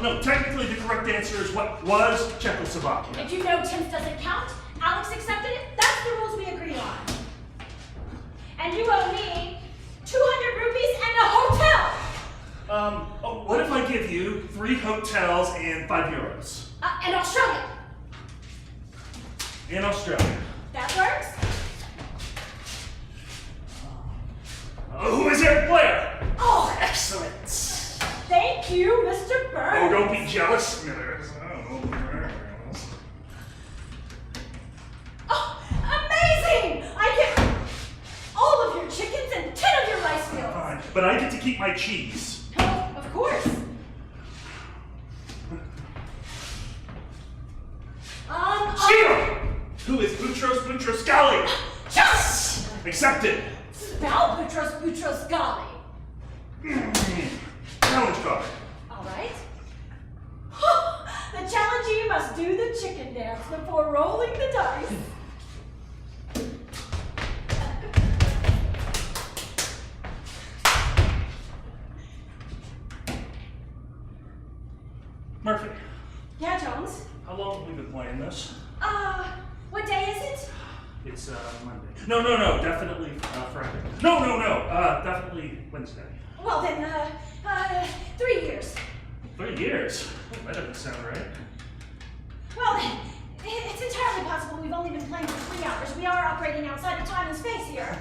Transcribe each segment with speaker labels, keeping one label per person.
Speaker 1: no. Technically, the correct answer is what was Czechoslovakia.
Speaker 2: If you know tenth doesn't count, Alex accepted it. That's the rules we agree on. And you owe me 200 rupees and a hotel.
Speaker 1: What if I give you 3 hotels and 5 euros?
Speaker 2: And Australia.
Speaker 1: In Australia.
Speaker 2: That works.
Speaker 1: Who is Eric Blair?
Speaker 2: Oh,
Speaker 1: Excellent.
Speaker 2: thank you, Mr. Burns.
Speaker 1: Oh, don't be jealous, Smithers.
Speaker 2: Oh, amazing! I get all of your chickens and 10 of your rice meals.
Speaker 1: Fine, but I get to keep my cheese.
Speaker 2: Oh, of course.
Speaker 1: Shield! Who is Boutros Boutros-Ghali?
Speaker 2: Yes!
Speaker 1: Accepted.
Speaker 2: Spell Boutros Ghali.
Speaker 1: Challenge card.
Speaker 2: All right. The challengee must do the chicken dance before rolling the dice.
Speaker 1: Murphy,
Speaker 2: Yeah, Jones?
Speaker 1: how long have we been playing this?
Speaker 2: What day is it?
Speaker 1: It's Monday. No, definitely Friday. No, definitely Wednesday.
Speaker 2: Well then, 3 years.
Speaker 1: 3 years? Oh, that doesn't sound right.
Speaker 2: Well, it's entirely possible we've only been playing for 3 hours. We are operating outside of time and space here.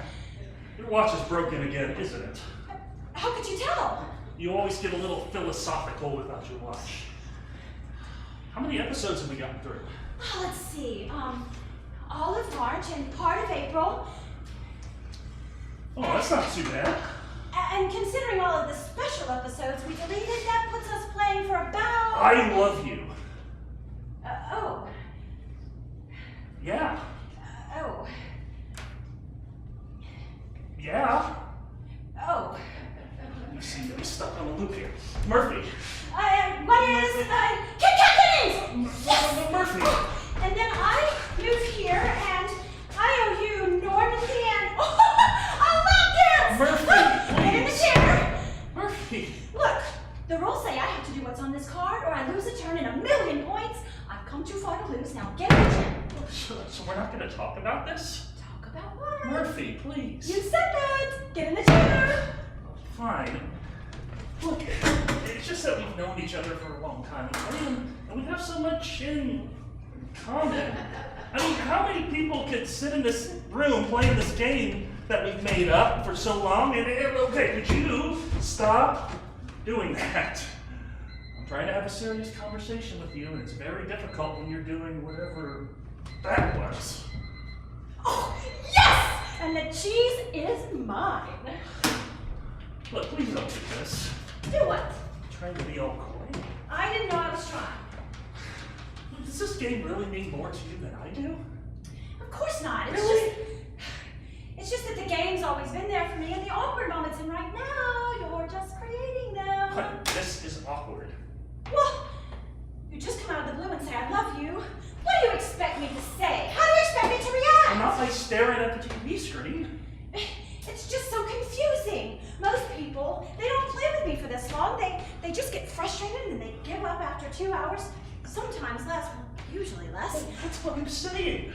Speaker 1: Your watch is broken again, isn't it?
Speaker 2: How could you tell?
Speaker 1: You always get a little philosophical without your watch. How many episodes have we gotten through?
Speaker 2: Let's see, all of March and part of April.
Speaker 1: Oh, that's not too bad.
Speaker 2: And considering all of the special episodes we deleted, that puts us playing for about...
Speaker 1: I love you.
Speaker 2: Oh.
Speaker 1: Yeah.
Speaker 2: Oh.
Speaker 1: Yeah.
Speaker 2: Oh.
Speaker 1: You seem to be stuck on a loop here. Murphy.
Speaker 2: What is... Kit Kat Minis! Yes!
Speaker 1: Murphy.
Speaker 2: And then I move here, and I owe you Normandy and... a lap dance!
Speaker 1: Murphy,
Speaker 2: Get in the
Speaker 1: please.
Speaker 2: chair!
Speaker 1: Murphy.
Speaker 2: Look, the rules say I have to do what's on this card, or I lose a turn and 1,000,000 points. I've come too far to lose. Now get in the chair.
Speaker 1: So we're not going to talk about this?
Speaker 2: Talk about what?
Speaker 1: Murphy, please.
Speaker 2: You said that! Get in the chair!
Speaker 1: Fine. Look, it's just that we've known each other for a long time, and we have so much in common. I mean, how many people could sit in this room playing this game that we've made up for so long? And okay, could you stop doing that? I'm trying to have a serious conversation with you, and it's very difficult when you're doing whatever that was.
Speaker 2: Oh, yes! And the cheese is mine.
Speaker 1: Look, please don't do this.
Speaker 2: Do what?
Speaker 1: I'm trying to be all coy.
Speaker 2: I didn't know I was trying.
Speaker 1: Does this game really mean more to you than I do?
Speaker 2: Of course not.
Speaker 1: Really?
Speaker 2: It's just that the game's always been there for me in the awkward moments, and right now you're just creating them.
Speaker 1: But this is awkward.
Speaker 2: Well, you just come out of the blue and say, I love you. What do you expect me to say? How do you expect me to react?
Speaker 1: I'm not like staring at the TV screen.
Speaker 2: It's just so confusing. Most people, they don't play with me for this long. They just get frustrated and they give up after 2 hours. Sometimes less, usually less.
Speaker 1: That's what I'm saying.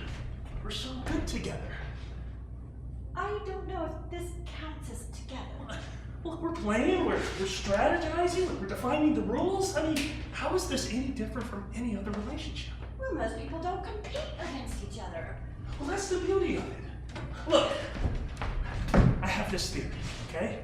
Speaker 1: We're so good together.
Speaker 2: I don't know if this counts as together.
Speaker 1: Look, we're playing, we're strategizing, we're defining the rules. I mean, how is this any different from any other relationship?
Speaker 2: Well, most people don't compete against each other.
Speaker 1: Well, that's the beauty of it. Look, I have this theory, okay?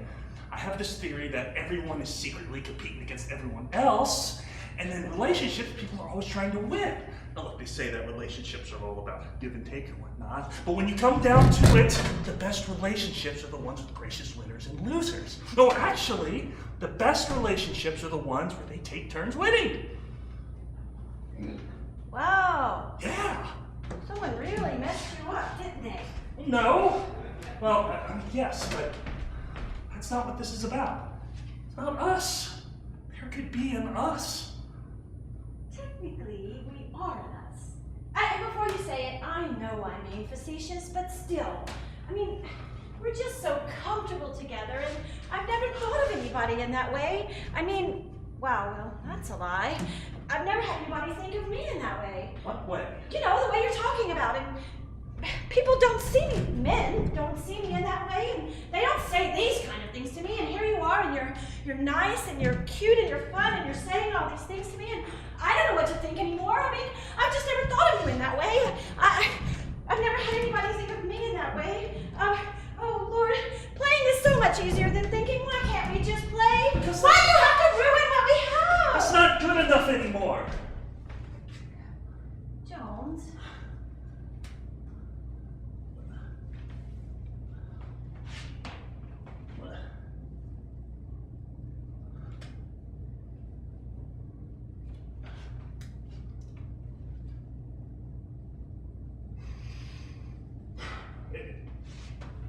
Speaker 1: I have this theory that everyone is secretly competing against everyone else, and in relationships, people are always trying to win. Now, look, they say that relationships are all about give and take and whatnot, but when you come down to it, the best relationships are the ones with gracious winners and losers. No, actually, the best relationships are the ones where they take turns winning.
Speaker 2: Wow.
Speaker 1: Yeah.
Speaker 2: Someone really messed you up, didn't they?
Speaker 1: No. Well, yes, but that's not what this is about. It's about us. There could be an us.
Speaker 2: Technically, we are us. And before you say it, I know I'm being facetious, but still. I mean, we're just so comfortable together, and I've never thought of anybody in that way. I mean, wow, well, that's That's a lie. I've never had anybody think of me in that way.
Speaker 1: What way?
Speaker 2: You know, the way you're talking about it. People don't see me, men don't see me in that way, and they don't say these kind of things to me, and here you are, and you're nice, and you're cute, and you're fun, and you're saying all these things to me, and I don't know what to think anymore. I mean, I've just never thought of you in that way. I've never had anybody think of me in that way. Oh Lord, playing is so much easier than thinking. Why can't we just play? Why do you have to ruin what we have?
Speaker 1: It's not good enough anymore.
Speaker 2: Jones.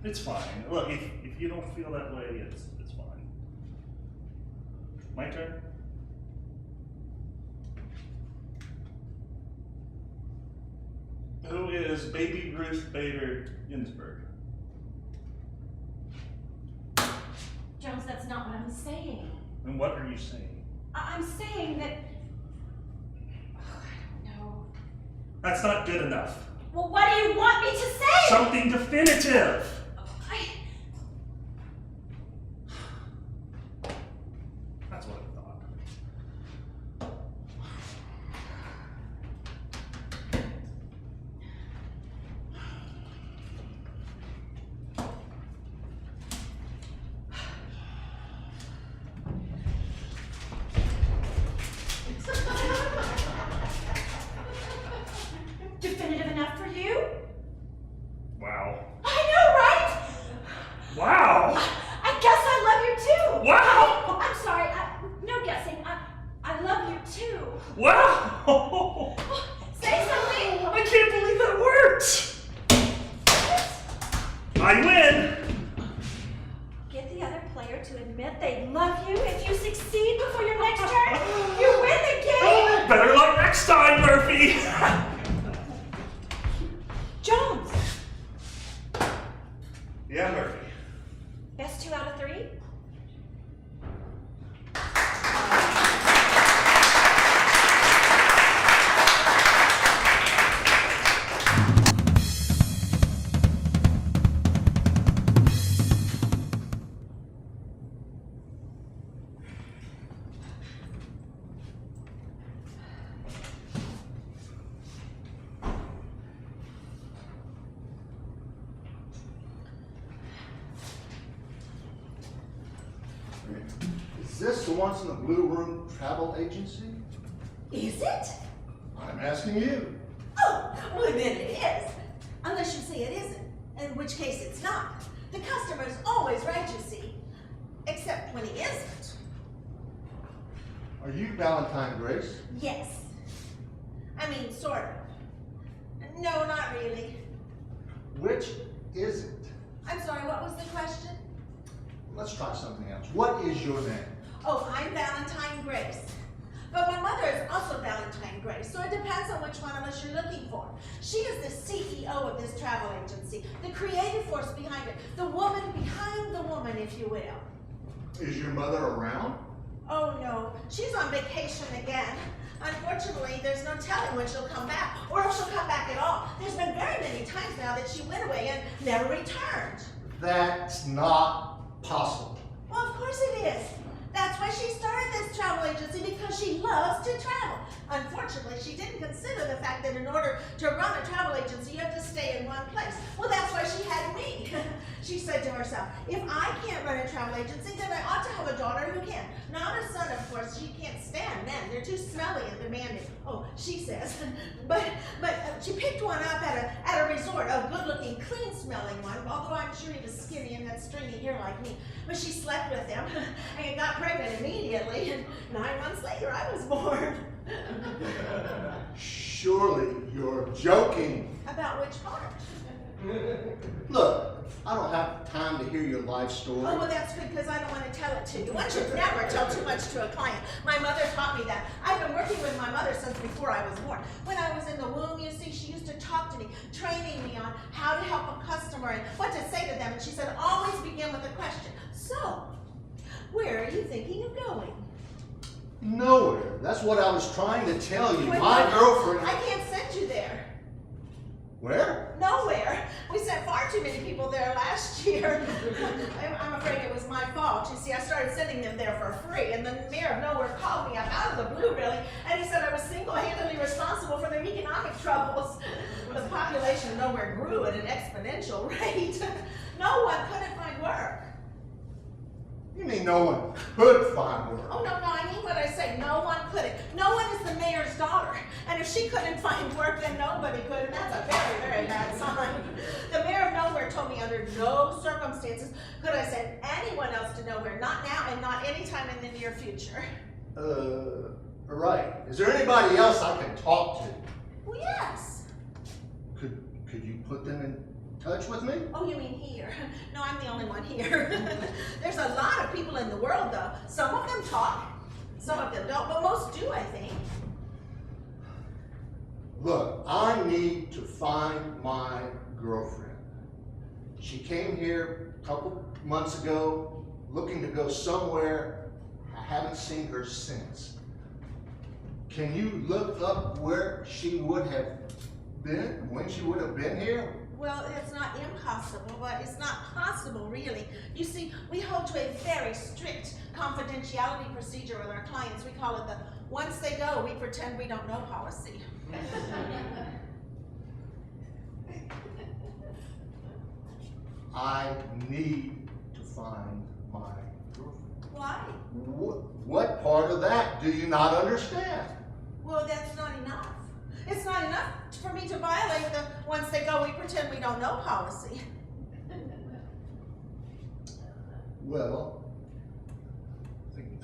Speaker 1: It's fine. Look, if you don't feel that way, it's fine. My turn? Who is Baby Ruth Bader Ginsburg?
Speaker 2: Jones, that's not what I'm saying.
Speaker 1: And what are you saying?
Speaker 2: I'm saying that... Oh, I don't know.
Speaker 1: That's not good enough.
Speaker 2: Well, what do you want me to say?
Speaker 1: Something definitive. That's what I thought.
Speaker 2: Definitive enough for you?
Speaker 1: Wow.
Speaker 2: I know, right?
Speaker 1: Wow.
Speaker 2: I guess I love you too.
Speaker 1: Wow.
Speaker 2: I'm sorry. No guessing. I love you too.
Speaker 1: Wow.
Speaker 2: Say something.
Speaker 1: I can't believe that worked. I win.
Speaker 2: Get the other player to admit they love you. If you succeed before your next turn, you win the game.
Speaker 1: Better luck next time, Murphy.
Speaker 2: Jones.
Speaker 1: Yeah, Murphy.
Speaker 2: Best 2 out of 3?
Speaker 3: Is this the Once in the Blue Room travel agency?
Speaker 2: Is it?
Speaker 3: I'm asking you.
Speaker 4: Oh, well then it is. Unless you say it isn't, in which case it's not. The customer's always right, you see. Except when he isn't.
Speaker 3: Are you Valentine Grace?
Speaker 4: Yes. I mean, sort of. No, not really.
Speaker 3: Which is it?
Speaker 4: I'm sorry, what was the question?
Speaker 3: Let's try something else. What is your name?
Speaker 4: Oh, I'm Valentine Grace. But my mother is also Valentine Grace, so it depends on which one of us you're looking for. She is the CEO of this travel agency, the creative force behind it, the woman behind the woman, if you will.
Speaker 3: Is your mother around?
Speaker 4: Oh no, she's on vacation again. Unfortunately, there's no telling when she'll come back, or if she'll come back at all. There's been very many times now that she went away and never returned.
Speaker 3: That's not possible.
Speaker 4: Well, of course it is. That's why she started this travel agency, because she loves to travel. Unfortunately, she didn't consider the fact that in order to run a travel agency, you have to stay in one place. Well, that's why she had me. She said to herself, if I can't run a travel agency, then I ought to have a daughter who can. Not her son, of course. She can't stand men. They're too smelly and demanding. Oh, she says. But she picked one up at a resort, a good-looking, clean-smelling one, although I'm sure he was skinny and had stringy hair like me. But she slept with him and got pregnant immediately, and 9 months later I was born.
Speaker 3: Surely you're joking.
Speaker 4: About which part?
Speaker 3: Look, I don't have time to hear your life story.
Speaker 4: Oh, well, that's good, because I don't want to tell it to you. One should never tell too much to a client. My mother taught me that. I've been working with my mother since before I was born. When I was in the womb, you see, she used to talk to me, training me on how to help a customer and what to say to them. And she said, always begin with a question. So, where are you thinking of going?
Speaker 3: Nowhere. there. That's what I was trying to tell you.
Speaker 4: Wait,
Speaker 3: My
Speaker 4: wait.
Speaker 3: girlfriend.
Speaker 4: I can't send you there.
Speaker 3: Where?
Speaker 4: Nowhere. We sent far too many people there last year. I'm afraid it was my fault. You see, I started sending them there for free, and the mayor of nowhere called me up out of the blue, really, and he said I was single-handedly responsible for their economic troubles. The population of nowhere grew at an exponential rate. No one couldn't find work.
Speaker 3: You mean no one could find work?
Speaker 4: Oh, no, I mean what I say. No one couldn't. No one is the mayor's daughter. And if she couldn't find work, then nobody could. And that's a very, very bad sign. The mayor of nowhere told me under no circumstances could I send anyone else to nowhere. Not now and not anytime in the near future.
Speaker 3: Right. Is there anybody else I can talk to?
Speaker 4: Well, yes.
Speaker 3: Could you put them in touch with me?
Speaker 4: Oh, you mean here? No, I'm the only one here. There's a lot of people in the world, though. Some of them talk, some of them don't, but most do, I think.
Speaker 3: Look, I need to find my girlfriend. She came here a couple months ago looking to go somewhere. I haven't seen her since. Can you look up where she would have been, when she would have been here?
Speaker 4: Well, it's not impossible, but it's not possible, really. You see, we hold to a very strict confidentiality procedure with our clients. We call it the once they go, we pretend we don't know policy.
Speaker 3: I need to find my girlfriend.
Speaker 4: Why?
Speaker 3: What part of that do you not understand?
Speaker 4: Well, that's not enough. It's not enough for me to violate the once they go, we pretend we don't know policy.
Speaker 3: Well,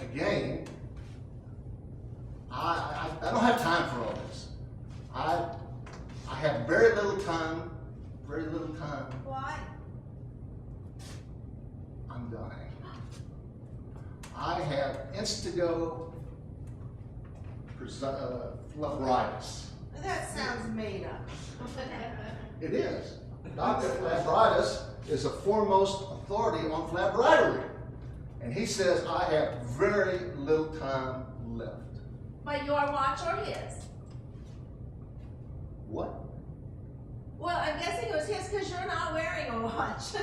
Speaker 3: again, I don't have time for all this. I have very little time.
Speaker 4: Why?
Speaker 3: I'm dying. I have instago phlebitis.
Speaker 4: That sounds made up.
Speaker 3: It is. Dr. Phlebitis is a foremost authority on phlebitis, and he says I have very little time left.
Speaker 4: By your watch or his?
Speaker 3: What?
Speaker 4: Well, I'm guessing it was his because you're not wearing a watch.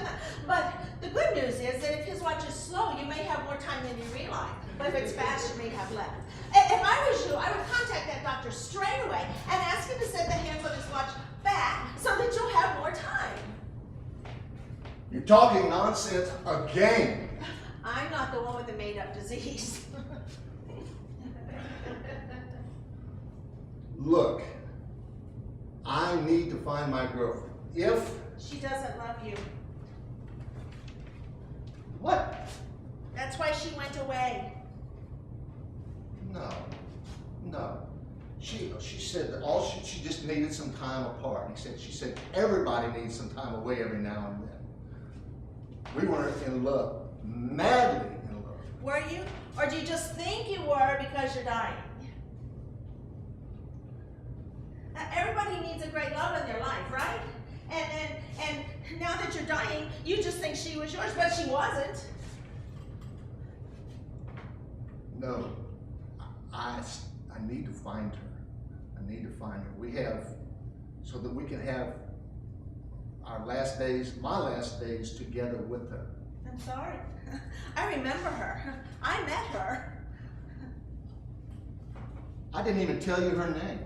Speaker 4: But the good news is that if his watch is slow, you may have more time than you realize. But if it's fast, you may have less. If I was you, I would contact that doctor straight away and ask him to set the hands on his watch back so that you'll have more time.
Speaker 3: You're talking nonsense again.
Speaker 4: I'm not the one with the made-up disease.
Speaker 3: Look, I need to find my girlfriend. If...
Speaker 4: She doesn't love you.
Speaker 3: What?
Speaker 4: That's why she went away.
Speaker 3: No. She said that she just needed some time apart. She said everybody needs some time away every now and then. We were in love, madly in love.
Speaker 4: Were you? Or do you just think you were because you're dying? Everybody needs a great love in their life, right? And now that you're dying, you just think she was yours, but she wasn't.
Speaker 3: No, I need to find her. I need to find her. So that we can have our last days, my last days together with her.
Speaker 4: I'm sorry. I remember her. I met her.
Speaker 3: I didn't even tell you her name.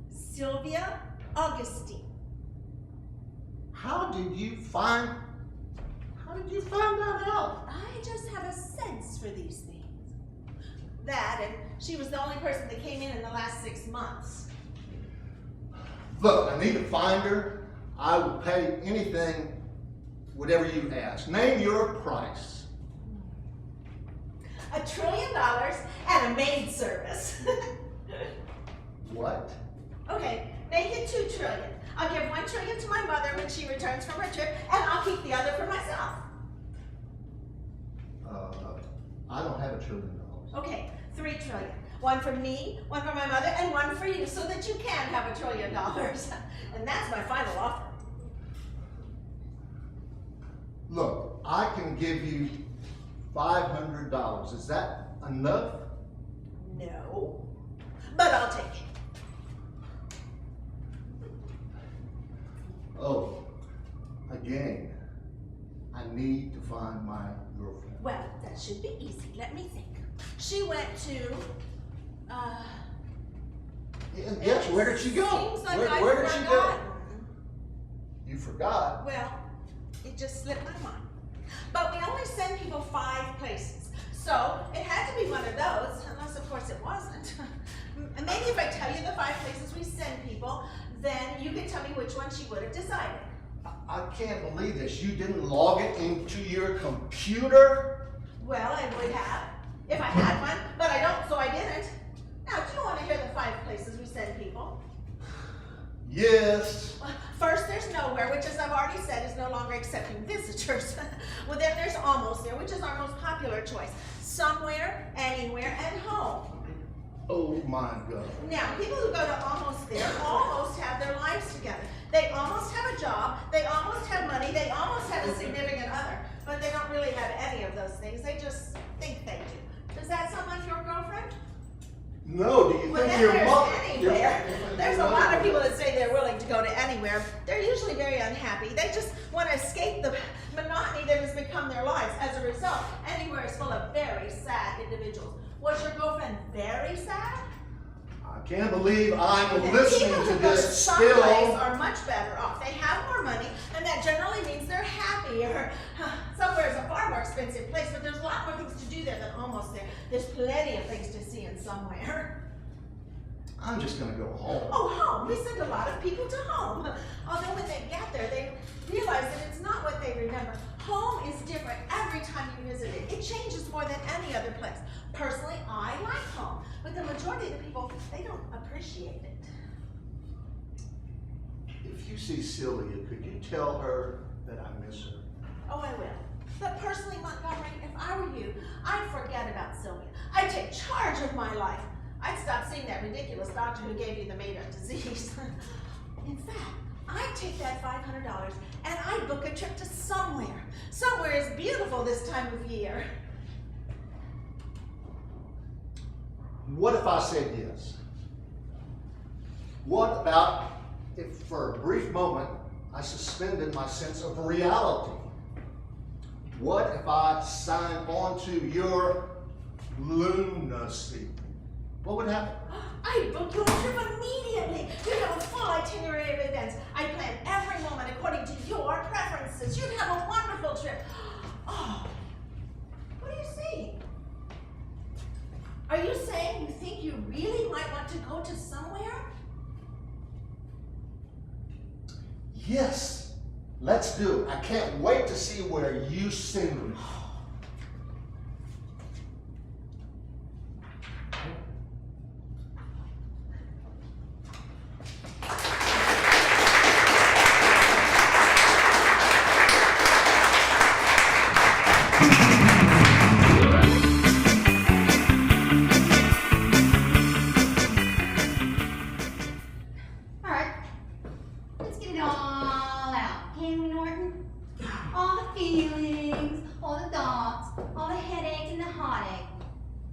Speaker 4: Sylvia Augustine.
Speaker 3: How did you find that out?
Speaker 4: I just have a sense for these things. That, and she was the only person that came in the last 6 months.
Speaker 3: Look, I need to find her. I will pay anything, whatever you ask. Name your price.
Speaker 4: $1 trillion and a maid service.
Speaker 3: What?
Speaker 4: Okay, make it 2 trillion. I'll give 1 trillion to my mother when she returns from her trip, and I'll keep the other for myself.
Speaker 3: I don't have $1 trillion.
Speaker 4: Okay, 3 trillion. 1 for me, 1 for my mother, and 1 for you, so that you can have $1 trillion. And that's my final offer.
Speaker 3: Look, I can give you $500. Is that enough?
Speaker 4: No. She went to,
Speaker 3: Yes, where did she go?
Speaker 4: seems like
Speaker 3: Where did
Speaker 4: I've
Speaker 3: she go?
Speaker 4: forgotten.
Speaker 3: You forgot?
Speaker 4: Well, it just slipped my mind. But we only send people 5 places. So it had to be one of those, unless of course it wasn't. And maybe if I tell you the 5 places we send people, then you can tell me which one she would have decided.
Speaker 3: I can't believe this. You didn't log it into your computer?
Speaker 4: Well, I would have, if I had one, but I don't, so I didn't. Now, do you want to hear the 5 places we send people?
Speaker 3: Yes.
Speaker 4: First, there's nowhere, which, as I've already said, is no longer accepting visitors. Well, then there's almost there, which is our most popular choice. Somewhere, anywhere, and home.
Speaker 3: Oh my God.
Speaker 4: Now, people who go to almost there almost have their lives together. They almost have a job, they almost have money, they almost have a significant other, but they don't really have any of those things. They just think they do. Does that sound like your girlfriend?
Speaker 3: No, do you
Speaker 4: Well,
Speaker 3: think
Speaker 4: then
Speaker 3: your
Speaker 4: there's
Speaker 3: mother...
Speaker 4: anywhere. There's a lot of people that say they're willing to go to anywhere. They're usually very unhappy. They just want to escape the monotony that has become their lives. As a result, anywhere is full of very sad individuals. Was your girlfriend very sad?
Speaker 3: I can't believe I'm
Speaker 4: Then
Speaker 3: listening
Speaker 4: people
Speaker 3: to
Speaker 4: who go to
Speaker 3: this
Speaker 4: someplace
Speaker 3: still.
Speaker 4: are much better off. They have more money, and that generally means they're happier. Somewhere is a far more expensive place, but there's a lot more things to do there than almost there. There's plenty of things to see in somewhere.
Speaker 3: I'm just gonna go home.
Speaker 4: Oh, home. We send a lot of people to home. Although when they get there, they realize that it's not what they remember. Home is different every time you visit it. It changes more than any other place. Personally, I like home, but the majority of the people, they don't appreciate it.
Speaker 3: If you see Sylvia, could you tell her that I miss her?
Speaker 4: Oh, I will. But personally, Montgomery, if I were you, I'd forget about Sylvia. I'd take charge of my life. I'd stop seeing that ridiculous doctor who gave you the made-up disease. In fact, I'd take that $500 and I'd book a trip to somewhere. Somewhere is beautiful this time of year.
Speaker 3: What if I said yes? What about if for a brief moment I suspended my sense of reality? What if I signed on to your lunacy? What would happen?
Speaker 4: I'd book your trip immediately. You'd have a full itinerary of events. I'd plan every moment according to your preferences. You'd have a wonderful trip. Oh, what are you saying? Are you saying you think you really might want to go to somewhere?
Speaker 3: Yes, let's do it. I can't wait to see where you send me.
Speaker 5: Alright, let's get it all out. Can we, Norton? All the feelings, all the thoughts, all the headaches and the heartache.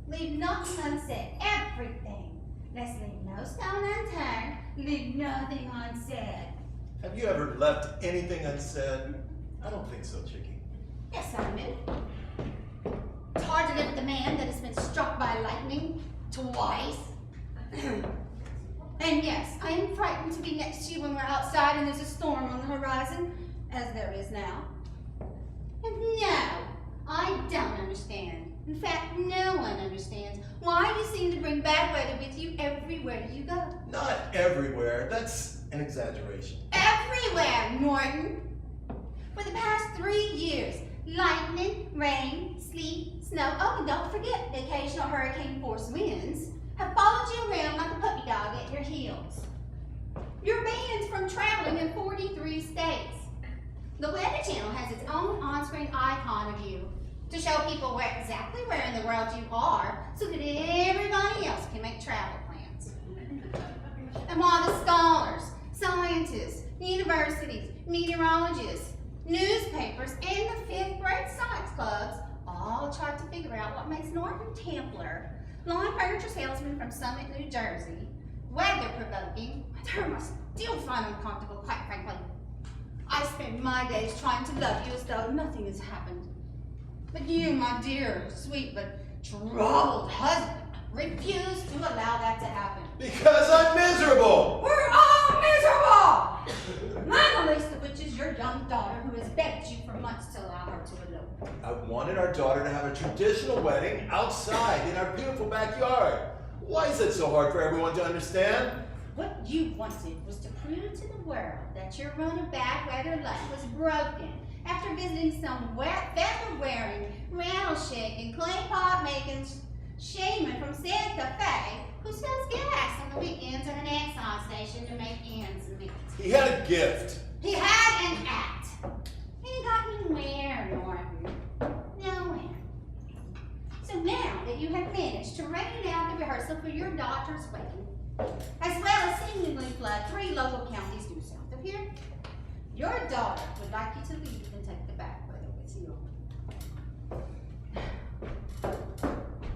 Speaker 5: Leave nothing unsaid. Everything. Let's leave no stone unturned. Leave nothing unsaid.
Speaker 6: Have you ever left anything unsaid? I don't think so, Chickie.
Speaker 5: Yes, Simon. It's hard to live with a man that has been struck by lightning twice. And yes, I am frightened to be next to you when we're outside and there's a storm on the horizon, as there is now. And no, I don't understand. In fact, no one understands why you seem to bring bad weather with you everywhere you go.
Speaker 6: Not everywhere. That's an exaggeration.
Speaker 5: Everywhere, Norton. For the past 3 years, lightning, rain, sleet, snow, oh, and don't forget the occasional hurricane-force winds have followed you around like a puppy dog at your heels. You're banned from traveling in 43 states. The Weather Channel has its own on-screen icon of you to show people exactly where in the world you are so that everybody else can make travel plans. And while the scholars, scientists, universities, meteorologists, newspapers, and the 5th grade science clubs all try to figure out what makes Norton Templar, lawn furniture salesman from Summit, New Jersey, weather-provoking, a term I still find uncomfortable, quite frankly. I spend my days trying to love you as though nothing has happened. But you, my dear, sweet, but troubled husband refused to allow that to happen.
Speaker 6: Because I'm miserable!
Speaker 5: We're all miserable! Not the least of which is your young daughter who has begged you for months to allow her to elope.
Speaker 6: I wanted our daughter to have a traditional wedding outside in our beautiful backyard. Why is it so hard for everyone to understand?
Speaker 5: What you wanted was to prove to the world that your run of bad weather luck was broken after visiting some feather-wearing, rattle-shaking, clay-pot-making shaman from Santa Fe who sells gas on the weekends at an Exxon station to make ends meet.
Speaker 6: He had a gift.
Speaker 5: He had an act. He got nowhere, Norton. Nowhere. So now that you have managed to rain out the rehearsal for your daughter's wedding, as well as seemingly flood 3 local counties due south of here, your daughter would like you to leave and take the back weather with you.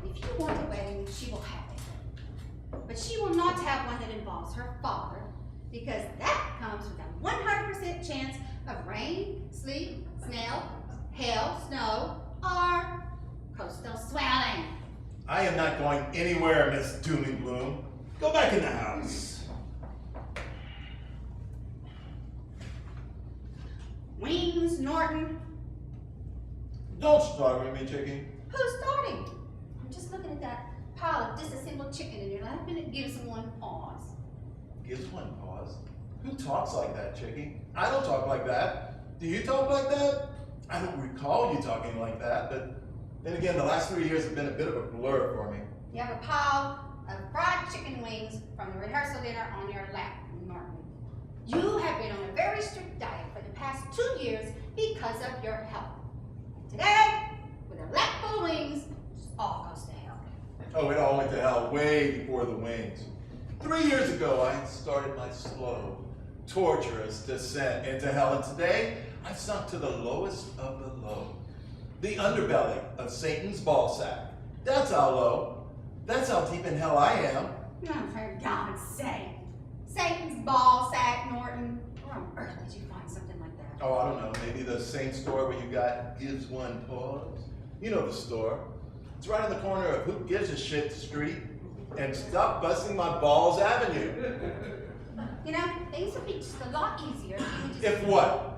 Speaker 5: If you want a wedding, she will have it. But she will not have one that involves her father, because that comes with a 100% chance of rain, sleet, hail, snow, or coastal swelling.
Speaker 6: I am not going anywhere, Miss Doom and Gloom. Go back in the house.
Speaker 5: Wings, Norton.
Speaker 6: Don't start with me, Chicky.
Speaker 5: Who's starting? I'm just looking at that pile of disassembled chicken in your lap, and it gives one pause.
Speaker 6: Gives one pause. Who talks like that, Chicky? I don't talk like that. Do you talk like that? I don't recall you talking like that, but then again, the last 3 years have been a bit of a blur for me.
Speaker 5: You have a pile of fried chicken wings from the rehearsal dinner on your lap, Norton. You have been on a very strict diet for the past 2 years because of your health. Today, with a lap full of wings, it all goes to hell.
Speaker 6: Oh, it all went to hell way before the wings. 3 years ago, I started my slow, torturous descent into hell, and today, I've sunk to the lowest of the low. The underbelly of Satan's ball sack. That's how low. That's how deep in hell I am.
Speaker 5: Oh, for God's sake. Satan's ball sack, Norton. Where on earth did you find something like that?
Speaker 6: Oh, I don't know. Maybe the same store where you got Gives One Pause. You know the store. It's right in the corner of Who Gives a Shit Street and Stop Busting My Balls Avenue.
Speaker 5: You know, things would be just a lot easier if you would just...
Speaker 6: If what?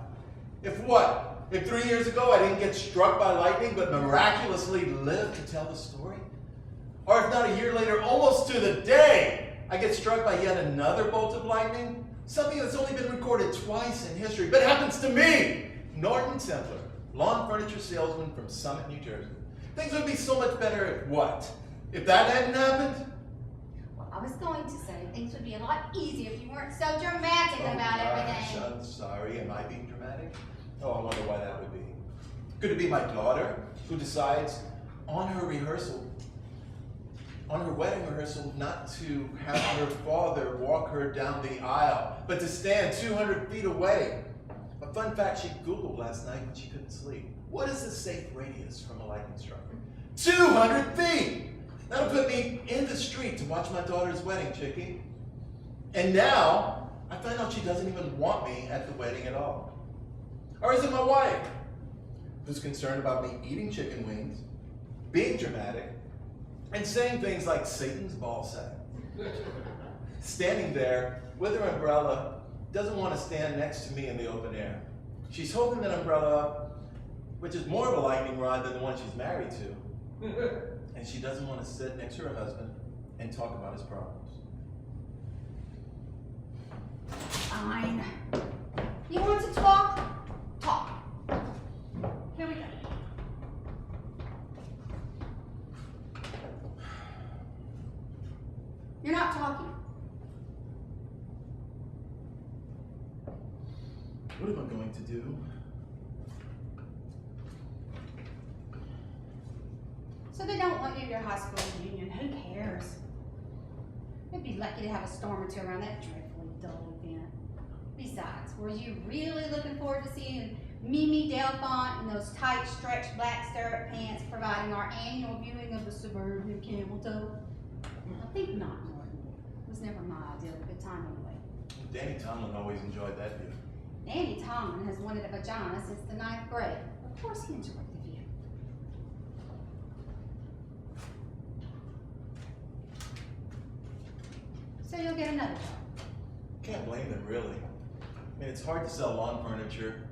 Speaker 6: If what? If 3 years ago I didn't get struck by lightning but miraculously lived to tell the story? Or if not a year later, almost to the day, I get struck by yet another bolt of lightning? Something that's only been recorded twice in history, but happens to me! Norton Templar, lawn furniture salesman from Summit, New Jersey. Things would be so much better if what? If that hadn't happened?
Speaker 5: Well, I was going to say things would be a lot easier if you weren't so dramatic about everything.
Speaker 6: I'm sorry. Am I being dramatic? Oh, I wonder why that would be. Could it be my daughter who decides on her wedding rehearsal, not to have her father walk her down the aisle, but to stand 200 feet away? A fun fact she Googled last night when she couldn't sleep. What is the safe radius from a lightning strike? 200 feet! That'll put me in the street to watch my daughter's wedding, Chicky. And now, I find out she doesn't even want me at the wedding at all. Or is it my wife, who's concerned about me eating chicken wings, being dramatic, and saying things like Satan's ball sack? Standing there with her umbrella, doesn't want to stand next to me in the open air. She's holding that umbrella up, which is more of a lightning rod than the one she's married to. And she doesn't want to sit next to her husband and talk about his problems.
Speaker 5: Fine. You want to talk? Talk. Here we go. You're not talking.
Speaker 6: What am I going to do?
Speaker 5: So they don't want you at your high school reunion. Who cares? They'd be lucky to have a storm or two around that dreadfully dull event. Besides, were you really looking forward to seeing Mimi Delphont in those tight, stretched black stirrup pants providing our annual viewing of the suburban camel toe? I think not, Norton. It was never my idea of a good time anyway.
Speaker 6: Danny Tomlin always enjoyed that view.
Speaker 5: Danny Tomlin has wanted a vagina since the 9th grade. Of course he enjoyed the view. So you'll get another job.
Speaker 6: Can't blame them, really. I mean, it's hard to sell lawn furniture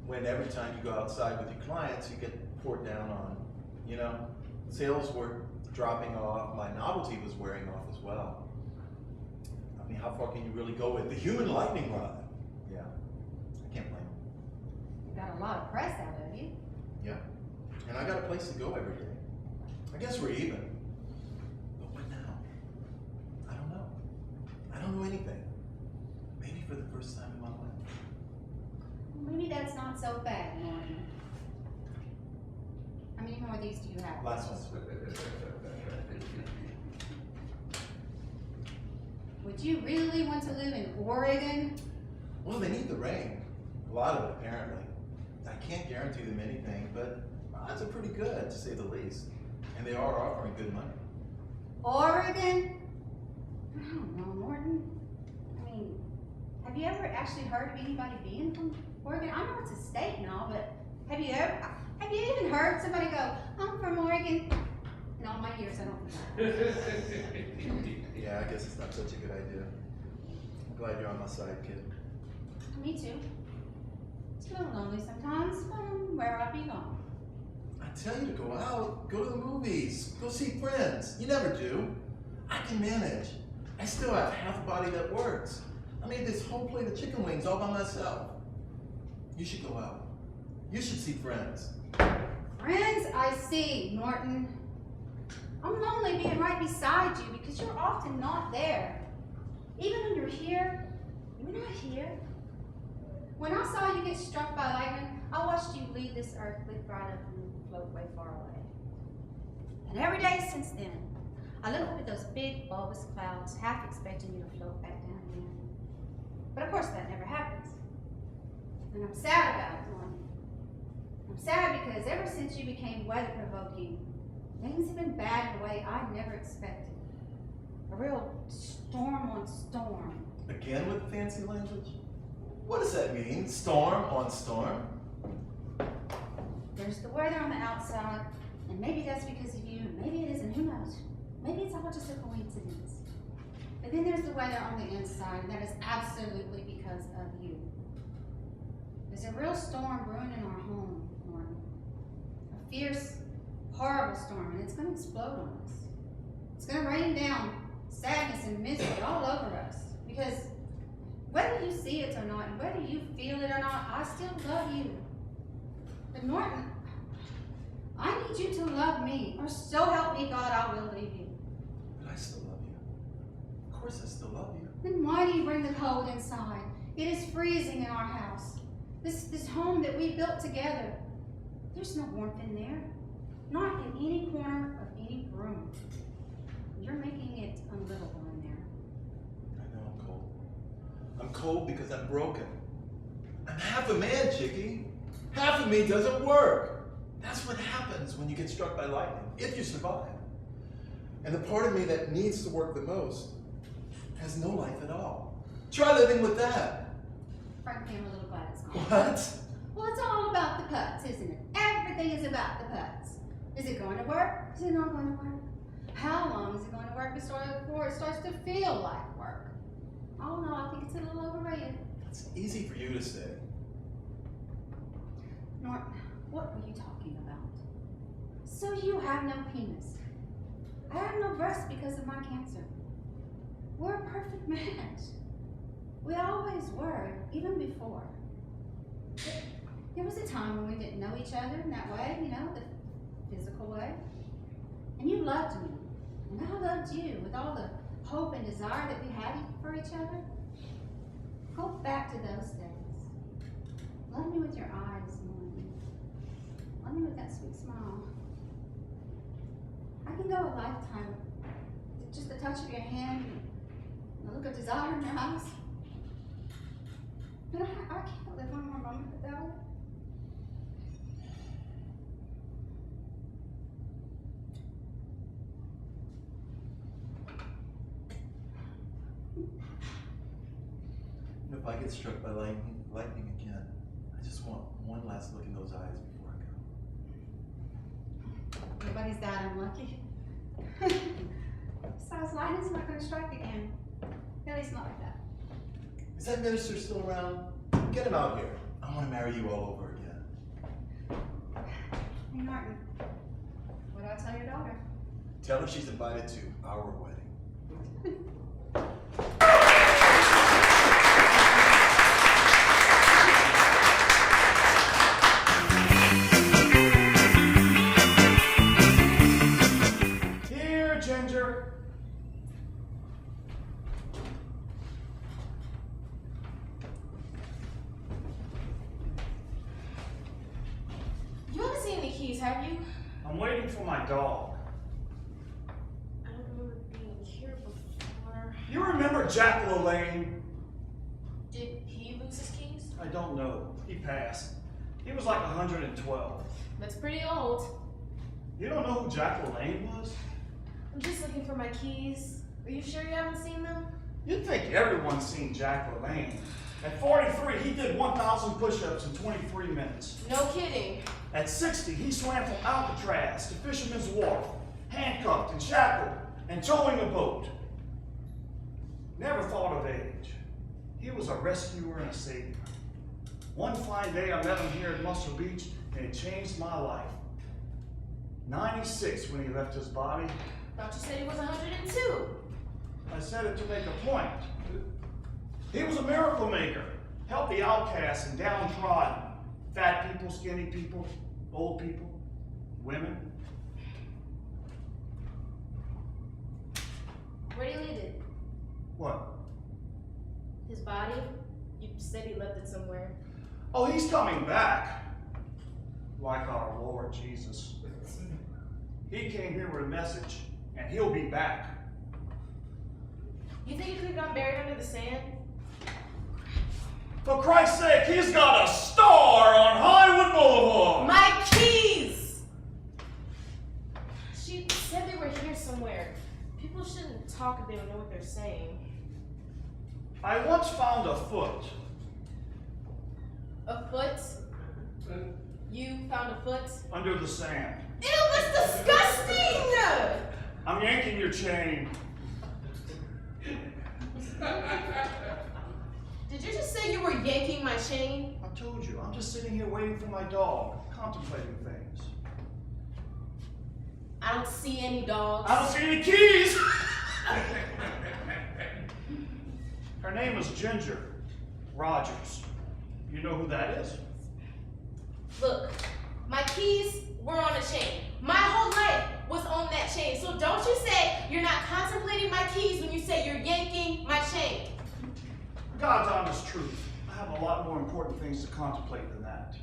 Speaker 6: when every time you go outside with your clients, you get poured down on. You know, sales were dropping off, my novelty was wearing off as well. I mean, how far can you really go with the human lightning rod? Yeah, I can't blame them.
Speaker 5: You got a lot of press out of you.
Speaker 6: Yeah, and I got a place to go every day. I guess we're even. But what now? I don't know. I don't know anything. Maybe for the first time in my life.
Speaker 5: Well, maybe that's not so bad, Norton. How many more of these do you have?
Speaker 6: Last one.
Speaker 5: Would you really want to live in Oregon?
Speaker 6: Well, they need the rain. A lot of it, apparently. I can't guarantee them anything, but odds are pretty good, to say the least. And they are offering good money.
Speaker 5: Oregon? I don't know, Norton. I mean, have you ever actually heard of anybody being from Oregon? I know it's a state and all, but have you even heard somebody go, I'm from Oregon? In all my years, I don't think so.
Speaker 6: Yeah, I guess it's not such a good idea. I'm glad you're on my side, kid.
Speaker 5: Me too. It's a little lonely sometimes, but I'm where I belong.
Speaker 6: I tell you to go out, go to the movies, go see friends. You never do. I can manage. I still have half a body that works. I made this whole plate of chicken wings all by myself. You should go out. You should see friends.
Speaker 5: Friends I see, Norton. I'm lonely being right beside you because you're often not there. Even when you're here, you're not here. When I saw you get struck by lightning, I watched you leave this earth, lift right up and float way far away. And every day since then, I look up at those big bulbous clouds, half expecting you to float back down again. But of course that never happens. And I'm sad about it, Norton. I'm sad because ever since you became weather-provoking, things have been bad in a way I never expected. A real storm on storm.
Speaker 6: Again with fancy language? What does that mean? Storm on storm?
Speaker 5: There's the weather on the outside, and maybe that's because of you, and maybe it isn't, who knows? Maybe it's all just a coincidence. But then there's the weather on the inside, and that is absolutely because of you. There's a real storm brewing in our home, Norton. A fierce, horrible storm, and it's going to explode on us. It's going to rain down sadness and misery all over us, because whether you see it or not, and whether you feel it or not, I still love you. But Norton, I need you to love me, or so help me God, I will leave you.
Speaker 6: But I still love you. Of course I still love you.
Speaker 5: Then why do you bring the cold inside? It is freezing in our house. This home that we built together. There's no warmth in there. Not in any corner of any room. You're making it unlivable in there.
Speaker 6: I know I'm cold. I'm cold because I'm broken. I'm half a man, Chickie. Half of me doesn't work. That's what happens when you get struck by lightning, if you survive. And the part of me that needs to work the most has no life at all. Try living with that.
Speaker 5: Frankly, I'm a little glad it's gone.
Speaker 6: What?
Speaker 5: Well, it's all about the putts, isn't it? Everything is about the putts. Is it going to work? Is it not going to work? How long is it going to work before it starts to feel like work? Oh no, I think it's a little overrated.
Speaker 6: It's easy for you to say.
Speaker 5: Norton, what were you talking about? So you have no penis. I have no breasts because of my cancer. We're a perfect match. We always were, even before. There was a time when we didn't know each other in that way, you know, the physical way. And you loved me, and I loved you with all the hope and desire that we had for each other. Go back to those days. Love me with your eyes, Norman. Love me with that sweet smile. I can go a lifetime with just the touch of your hand and the look of desire in your eyes. But I can't live one more moment without it.
Speaker 6: If I get struck by lightning again, I just want one last look in those eyes before I go.
Speaker 5: Nobody's that unlucky. Besides, lightning's not going to strike again. It's not like that.
Speaker 6: Is that minister still around? Get him out here. I want to marry you all over again.
Speaker 5: Hey, Martin. What do I tell your daughter?
Speaker 6: Tell her she's invited to our wedding.
Speaker 1: Here, Ginger.
Speaker 2: You haven't seen any keys, have you?
Speaker 1: I'm waiting for my dog.
Speaker 2: I don't remember being here before.
Speaker 1: You remember Jack LaLanne?
Speaker 2: Did he lose his keys?
Speaker 1: I don't know. He passed. He was like 112.
Speaker 2: That's pretty old.
Speaker 1: You don't know who Jack LaLanne was?
Speaker 2: I'm just looking for my keys. Are you sure you haven't seen them?
Speaker 1: You'd think everyone's seen Jack LaLanne. At 43, he did 1,000 push-ups in 23 minutes.
Speaker 2: No kidding.
Speaker 1: At 60, he swam from Alcatraz to Fisherman's Wharf, handcuffed and shackled and towing a boat. Never thought of age. He was a rescuer and a savior. One fine day, I met him here at Muscle Beach, and it changed my life. 96 when he left his body.
Speaker 2: Thought you said he was 102.
Speaker 1: I said it to make a point. He was a miracle maker. Helped the outcasts and downtrodden. Fat people, skinny people, old people, women.
Speaker 2: Where do you leave it?
Speaker 1: What?
Speaker 2: His body? You said he left it somewhere.
Speaker 1: Oh, he's coming back. Like our Lord Jesus. He came here with a message, and he'll be back.
Speaker 2: You think he could have got buried under the sand?
Speaker 1: For Christ's sake, he's got a star on Highwood Boulevard!
Speaker 2: My keys! She said they were here somewhere. People shouldn't talk if they don't know what they're saying.
Speaker 1: I once found a foot.
Speaker 2: A foot? You found a foot?
Speaker 1: Under the sand.
Speaker 2: Ew, that's disgusting!
Speaker 1: I'm yanking your chain.
Speaker 2: Did you just say you were yanking my chain?
Speaker 1: I told you, I'm just sitting here waiting for my dog, contemplating things.
Speaker 2: I don't see any dogs.
Speaker 1: I don't see any keys! Her name is Ginger Rogers. You know who that is?
Speaker 2: Look, my keys were on a chain. My whole life was on that chain. So don't you say you're not contemplating my keys when you say you're yanking my chain.
Speaker 1: God's honest truth. I have a lot more important things to contemplate than that.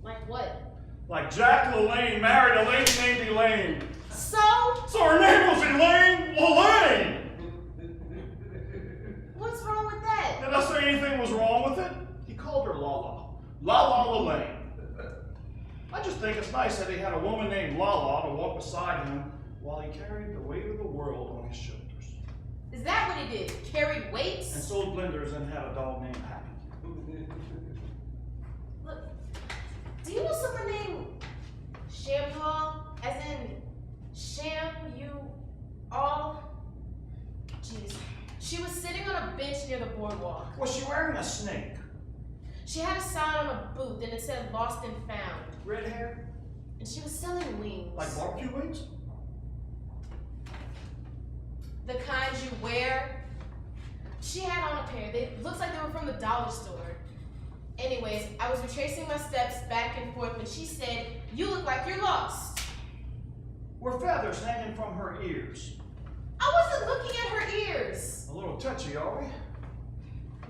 Speaker 2: Like what?
Speaker 1: Like Jack LaLanne married a lady named Elaine.
Speaker 2: So
Speaker 1: her name was Elaine LaLanne!
Speaker 2: what's wrong with that?
Speaker 1: Did I say anything was wrong with it? He called her Lala. Lala LaLanne. I just think it's nice that he had a woman named Lala to walk beside him while he carried the weight of the world on his shoulders.
Speaker 2: Is that what he did? Carried weights?
Speaker 1: And sold blenders and had a dog named Happy.
Speaker 2: Look, do you know someone named Shampoo? As in Sham, you all? Jeez. She was sitting on a bench near the boardwalk.
Speaker 1: Was she wearing a snake?
Speaker 2: She had a sign on a booth and it said lost and found.
Speaker 1: Red hair?
Speaker 2: And she was selling wings.
Speaker 1: Like barbecue wings?
Speaker 2: The kind you wear. She had on a pair. They looks like they were from the dollar store. Anyways, I was retracing my steps back and forth when she said, "You look like you're lost."
Speaker 1: Were feathers hanging from her ears?
Speaker 2: I wasn't looking at her ears.
Speaker 1: A little touchy, are we?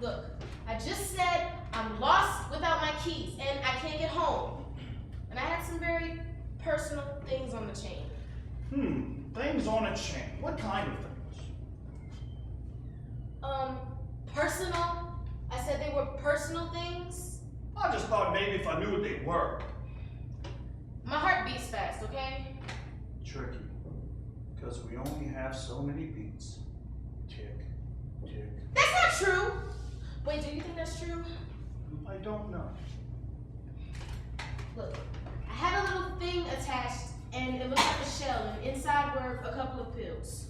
Speaker 2: Look, I just said I'm lost without my keys and I can't get home. And I had some very personal things on the chain.
Speaker 1: Things on a chain. What kind of things?
Speaker 2: Personal? I said they were personal things?
Speaker 1: I just thought maybe if I knew what they were.
Speaker 2: My heart beats fast, okay?
Speaker 1: Tricky. Because we only have so many beats. Tick, tick.
Speaker 2: That's not true! Wait, do you think that's true?
Speaker 1: I don't know.
Speaker 2: Look, I had a little thing attached and it looked like a shell and inside were a couple of pills.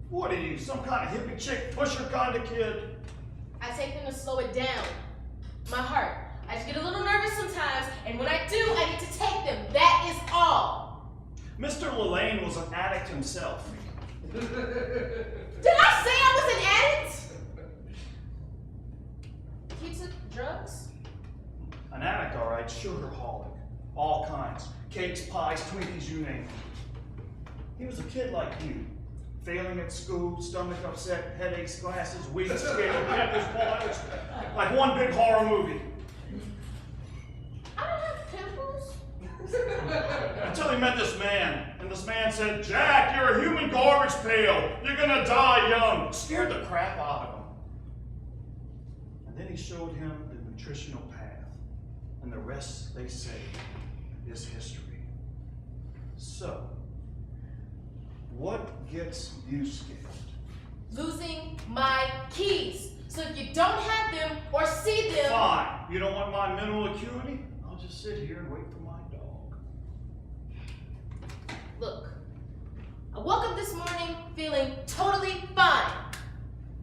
Speaker 7: What are you, some kind of hippie chick pusher kind of kid?
Speaker 8: I take them to slow it down. My heart. I just get a little nervous sometimes, and when I do, I get to take them. That is all.
Speaker 7: Mr. Lelane was an addict himself.
Speaker 8: Did I say I was an addict? He took drugs?
Speaker 7: An addict, all right, sugarholic. All kinds. Cakes, pies, Twinkies, you name it. He was a kid like you. Failing at school, stomach upset, headaches, glasses, weak, scared, pimples, boils. Like one big horror movie.
Speaker 8: I don't have pimples.
Speaker 7: Until he met this man, and this man said, Jack, you're a human garbage pail. You're gonna die young. Scared the crap out of him. And then he showed him the nutritional path. And the rest, they say, is history. So, what gets you scared?
Speaker 8: Losing my keys. So if you don't have them or see them...
Speaker 7: Fine. You don't want my mental acuity? I'll just sit here and wait for my dog.
Speaker 8: Look, I woke up this morning feeling totally fine.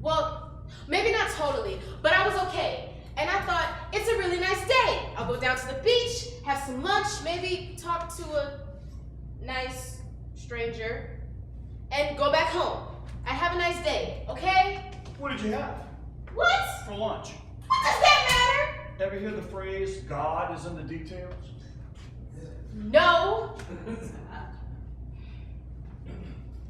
Speaker 8: Well, maybe not totally, but I was okay. And I thought, it's a really nice day. I'll go down to the beach, have some lunch, maybe talk to a nice stranger, and go back home. I have a nice day, okay?
Speaker 7: What did you have
Speaker 8: What?
Speaker 7: for lunch?
Speaker 8: What does that matter?
Speaker 7: Ever hear the phrase, God is in the details?
Speaker 8: No.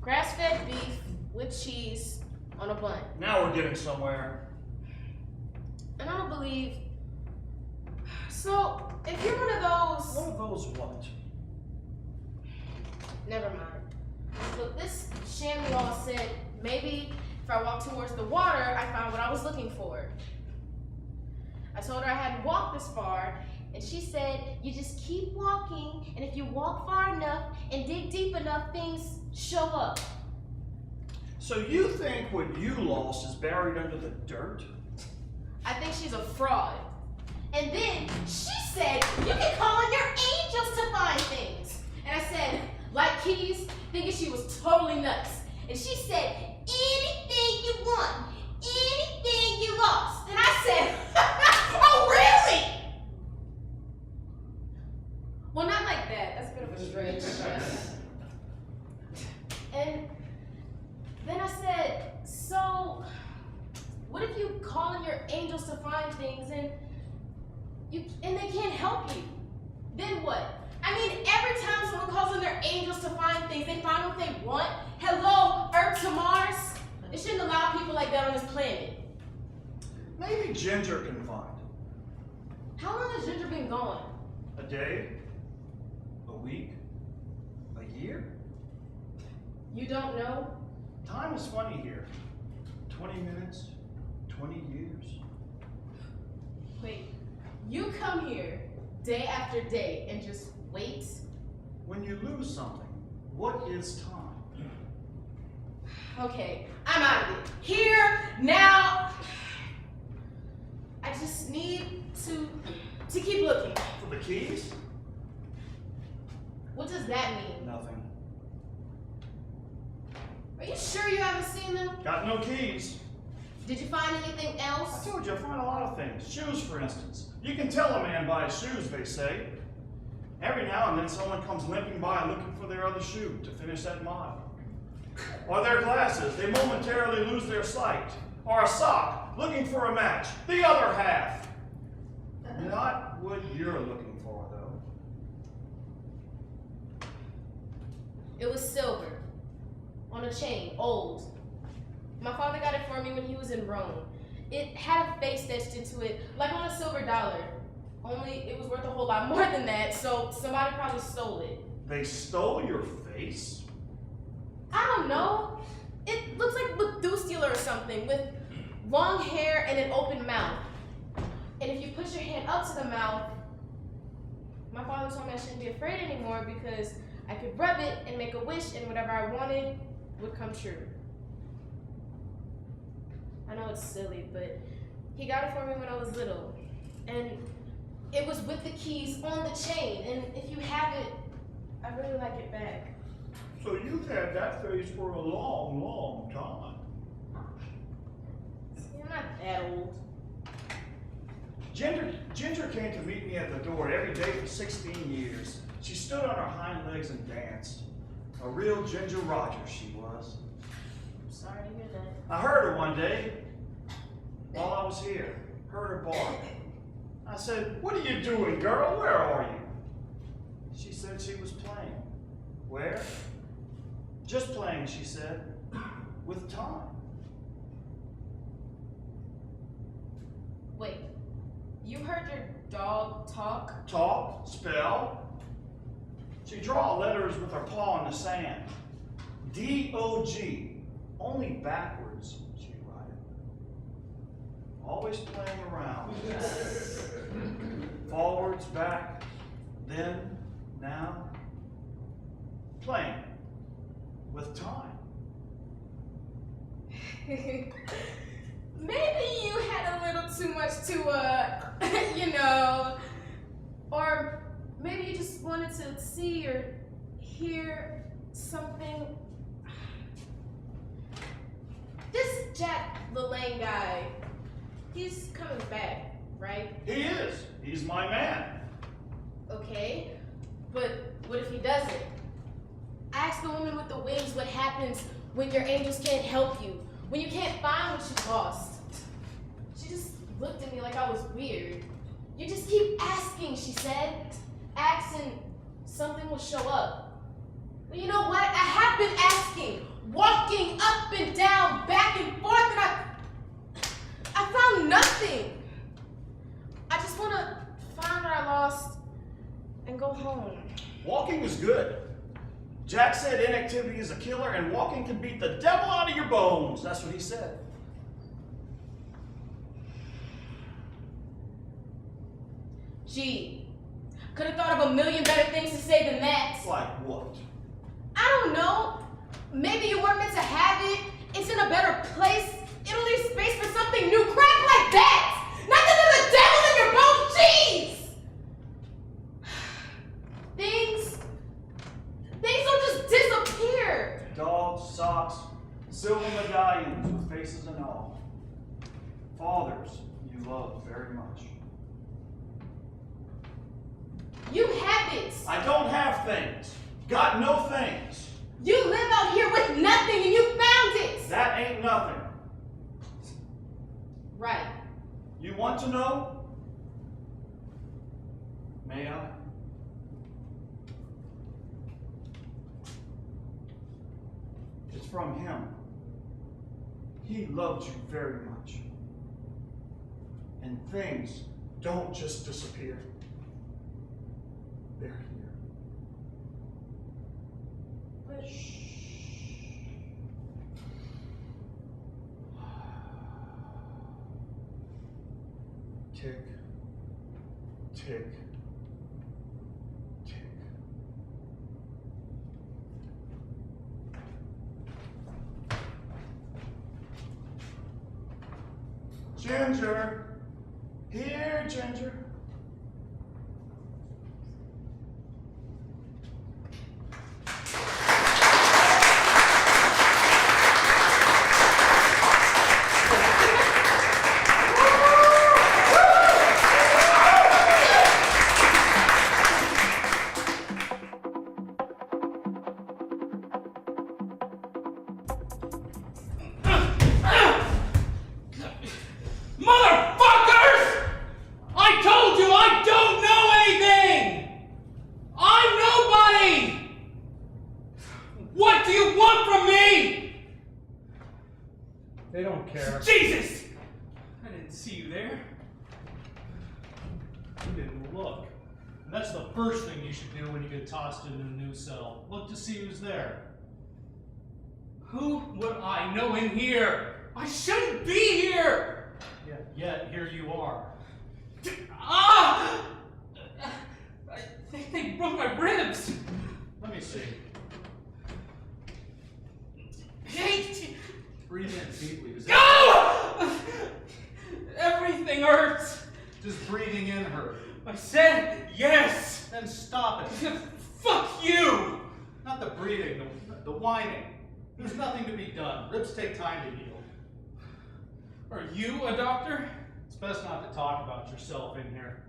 Speaker 8: Grass-fed beef with cheese on a bun.
Speaker 7: Now we're getting somewhere.
Speaker 8: And I don't believe... So, if you're one of those...
Speaker 7: One of those what?
Speaker 8: Never mind. Look, this chamois said maybe if I walk towards the water, I found what I was looking for. I told her I hadn't walked this far, and she said, you just keep walking, and if you walk far enough and dig deep enough, things show up.
Speaker 7: So you think what you lost is buried under the dirt?
Speaker 8: I think she's a fraud. And then she said, you can call on your angels to find things. And I said, like keys, thinking she was totally nuts. And she said, anything you want, anything you lost. And I said, oh, really? Well, not like that. That's a bit of a stretch. And then I said, so what if you call on your angels to find things and they can't help you? Then what? I mean, every time someone calls on their angels to find things, they find what they want. Hello, Earth to Mars. It shouldn't allow people like that on this planet.
Speaker 7: Maybe Ginger can find it.
Speaker 8: How long has Ginger been gone?
Speaker 7: A day? A week? A year?
Speaker 8: You don't know?
Speaker 7: Time is funny here. 20 minutes? 20 years?
Speaker 8: Wait, you come here day after day and just wait?
Speaker 7: When you lose something, what is time?
Speaker 8: Okay, I'm out of it. Here, now. I just need to keep looking.
Speaker 7: For the keys?
Speaker 8: What does that mean?
Speaker 7: Nothing.
Speaker 8: Are you sure you haven't seen them?
Speaker 7: Got no keys.
Speaker 8: Did you find anything
Speaker 7: I
Speaker 8: else?
Speaker 7: told you I find a lot of things. Shoes, for instance. You can tell a man by his shoes, they say. Every now and then someone comes limping by looking for their other shoe to finish that mile. Or their glasses, they momentarily lose their sight. Or a sock, looking for a match, the other half. Not what you're looking for, though.
Speaker 8: It was silver. On a chain, old. My father got it for me when he was in Rome. It had a face etched into it, like on a silver dollar. Only it was worth a whole lot more than that, so somebody probably stole it.
Speaker 7: They stole your face?
Speaker 8: I don't know. It looks like Methuselah or something, with long hair and an open mouth. And if you push your hand up to the mouth, my father told me I shouldn't be afraid anymore because I could rub it and make a wish and whatever I wanted would come true. I know it's silly, but he got it for me when I was little. And it was with the keys on the chain. And if you have it, I'd really like it back.
Speaker 7: So you've had that face for a long, long time.
Speaker 8: You're not that old.
Speaker 7: Ginger came to meet me at the door every day for 16 years. She stood on her hind legs and danced. A real Ginger Rogers she was.
Speaker 8: I'm sorry to hear that.
Speaker 7: I heard her one day while I was here. Heard her bark. I said, "What are you doing, girl? Where are you?" She said she was playing. Where? Just playing, she said, with time.
Speaker 8: Wait, you heard your dog talk?
Speaker 7: Talk, spell. She draw letters with her paw in the sand. D-O-G. Only backwards she write it. Always playing around. Forwards, back, then, now. Playing. With time.
Speaker 8: Maybe you had a little too much to, or maybe you just wanted to see or hear something. This Jack LaLanne guy, he's coming back, right?
Speaker 7: He is. He's my man.
Speaker 8: Okay, but what if he doesn't? Ask the woman with the wings what happens when your angels can't help you, when you can't find what you lost. She just looked at me like I was weird. You just keep asking, she said. Ask and something will show up. But you know what? I have been asking, walking up and down, back and forth, and I found nothing. I just want to find what I lost and go home.
Speaker 7: Walking is good. Jack said inactivity is a killer and walking can beat the devil out of your bones. That's what he said.
Speaker 8: Gee, could have thought of a million better things to say than that.
Speaker 7: Like what?
Speaker 8: I don't know. Maybe you weren't meant to have it. It's in a better place. It'll leave space for something new. Crap like that! Not that there's a devil in your bones. Jeez! Things don't just disappear.
Speaker 7: Dogs, socks, silver medallions with faces and all. Fathers you love very much.
Speaker 8: You have it.
Speaker 7: I don't have things. Got no things.
Speaker 8: You live out here with nothing and you found it.
Speaker 7: That ain't nothing.
Speaker 8: Right.
Speaker 7: You want to know? May I? It's from him. He loves you very much. And things don't just disappear. They're here.
Speaker 8: But
Speaker 7: Tick, tick, tick. Ginger! Here, Ginger.
Speaker 1: Motherfuckers! I told you I don't know anything! I'm nobody! What do you want from me?
Speaker 9: They don't care.
Speaker 1: Jesus! I didn't see you there.
Speaker 9: You didn't look. And that's the first thing you should do when you get tossed into a new cell. Look to see who's there.
Speaker 1: Who would I know in here? I shouldn't be here!
Speaker 9: Yet here you are.
Speaker 1: Ah! I think they broke my ribs.
Speaker 9: Let me see.
Speaker 1: Hate!
Speaker 9: Breathe in deeply. Does
Speaker 1: Go! Everything hurts.
Speaker 9: Does breathing in hurt?
Speaker 1: I said yes.
Speaker 9: Then stop it.
Speaker 1: Fuck you.
Speaker 9: Not the breathing. the whining. There's nothing to be done. Ribs take time to heal.
Speaker 10: Are you a doctor?
Speaker 9: It's best not to talk about yourself in here.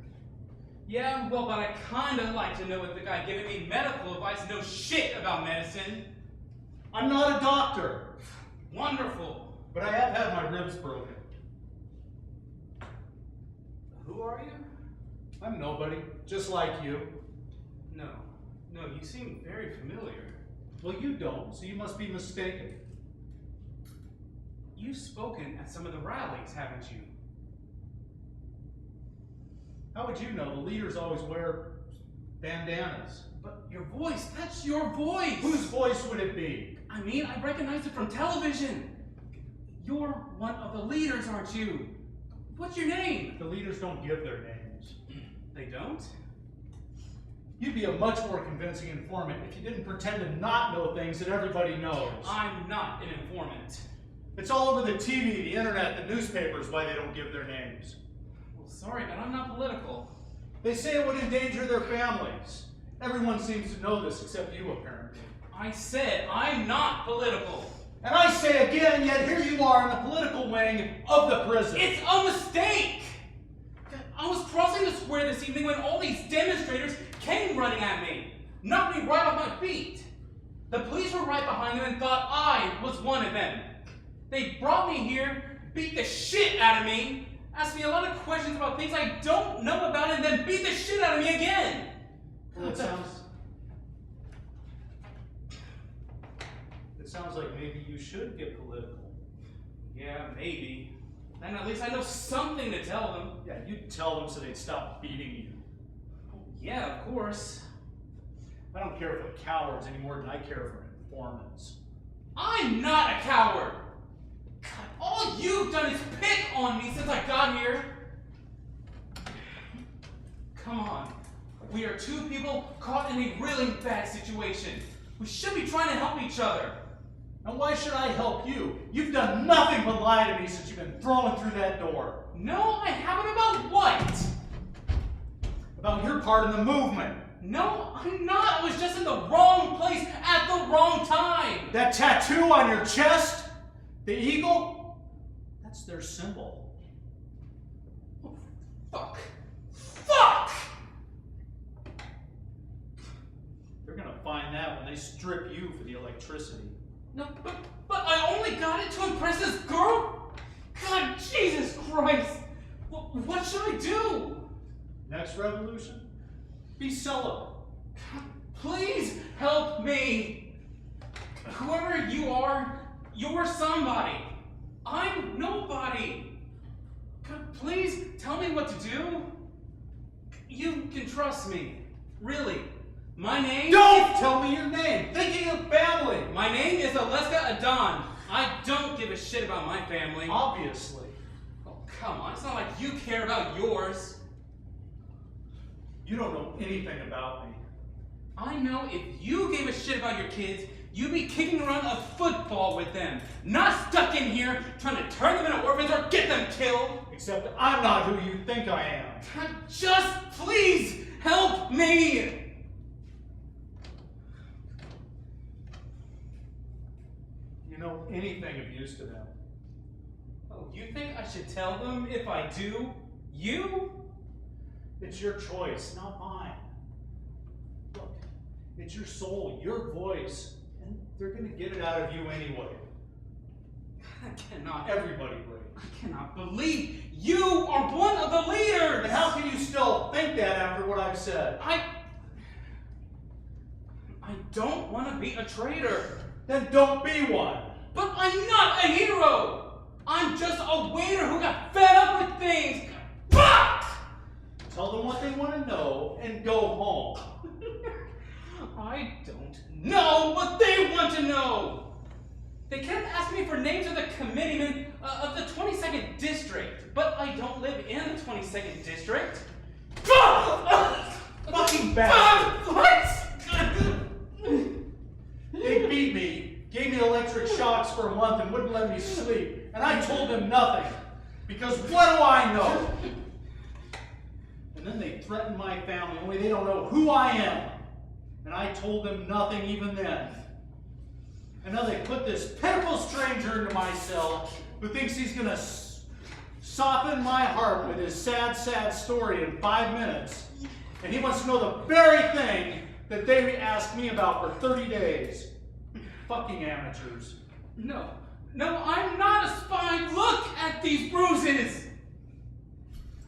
Speaker 10: Yeah, well, but I kinda like to know what the guy giving me medical advice knows shit about medicine.
Speaker 9: I'm not a doctor,
Speaker 10: Wonderful.
Speaker 9: but I have had my ribs broken.
Speaker 10: Who are you?
Speaker 9: I'm nobody, just like you.
Speaker 10: No, you seem very familiar.
Speaker 9: Well, you don't, so you must be mistaken.
Speaker 10: You've spoken at some of the rallies, haven't you?
Speaker 9: How would you know? The leaders always wear bandanas.
Speaker 10: But your voice, that's your voice!
Speaker 9: Whose voice would it be?
Speaker 10: I mean, I recognize it from television. You're one of the leaders, aren't you? What's your name?
Speaker 9: The leaders don't give their names.
Speaker 10: They don't?
Speaker 9: You'd be a much more convincing informant if you didn't pretend to not know things that everybody knows.
Speaker 10: I'm not an informant.
Speaker 9: It's all over the TV, the internet, the newspapers, why they don't give their names.
Speaker 10: Well, sorry, but I'm not political.
Speaker 9: They say it would endanger their families. Everyone seems to know this except you, apparently.
Speaker 10: I said I'm not political.
Speaker 9: And I say again, yet here you are in the political wing of the prison.
Speaker 10: It's a mistake! I was crossing the square this evening when all these demonstrators came running at me, knocked me right off my feet. The police were right behind them and thought I was one of them. They brought me here, beat the shit out of me, asked me a lot of questions about things I don't know about, and then beat the shit out of me again.
Speaker 9: Well, it sounds like maybe you should get political.
Speaker 10: Yeah, maybe. Then at least I know something to tell them.
Speaker 9: Yeah, you'd tell them so they'd stop beating you.
Speaker 10: Yeah, of course.
Speaker 9: I don't care for cowards any more than I care for informants.
Speaker 10: I'm not a coward. God, all you've done is pick on me since I got here. Come on. We are two people caught in a really bad situation. We should be trying to help each other.
Speaker 9: And why should I help you? You've done nothing but lie to me since you've been thrown through that door.
Speaker 10: No, I haven't. About what?
Speaker 9: About your part in the movement.
Speaker 10: No, I'm not. I was just in the wrong place at the wrong time.
Speaker 9: That tattoo on your chest? The eagle? That's their symbol.
Speaker 10: Oh, fuck. Fuck!
Speaker 9: They're gonna find that when they strip you for the electricity.
Speaker 10: No, but I only got it to impress this girl? God, Jesus Christ! What should I do?
Speaker 9: Next revolution? Be celibate.
Speaker 10: Please help me! Whoever you are, you're somebody. I'm nobody. God, please tell me what to do. You can trust me. Really. My name
Speaker 9: Don't tell me your name! Thinking of family!
Speaker 10: My name is Aleska Adon. I don't give a shit about my family.
Speaker 9: Obviously.
Speaker 10: Oh, come on. It's not like you care about yours.
Speaker 9: You don't know anything about me.
Speaker 10: I know if you gave a shit about your kids, you'd be kicking around a football with them, not stuck in here trying to turn them into orphans or get them killed.
Speaker 9: Except I'm not who you think I am.
Speaker 10: God, just please help me.
Speaker 9: You know anything of use to them.
Speaker 10: Oh, you think I should tell them if I do? You?
Speaker 9: It's your choice, not mine. Look, it's your soul, your voice, and they're gonna get it out of you anyway.
Speaker 10: I cannot.
Speaker 9: Everybody would.
Speaker 10: I cannot believe you are one of the leaders.
Speaker 9: And how can you still think that after what I've said?
Speaker 10: I don't want to be a traitor.
Speaker 9: Then don't be one.
Speaker 10: But I'm not a hero. I'm just a waiter who got fed up with things. Fuck!
Speaker 9: Tell them what they want to know and go home.
Speaker 10: I don't know what they want to know. They kept asking me for names of the committeemen of the 22nd district, but I don't live in the 22nd district.
Speaker 9: Fucking bastard!
Speaker 10: What?
Speaker 9: They beat me, gave me electric shocks for a month and wouldn't let me sleep. And I told them nothing. Because what do I know? And then they threatened my family, only they don't know who I am. And I told them nothing even then. And now they put this pitiful stranger into my cell who thinks he's gonna soften my heart with his sad, sad story in 5 minutes. And he wants to know the very thing that they asked me about for 30 days. Fucking amateurs.
Speaker 10: No, I'm not a spy. Look at these bruises.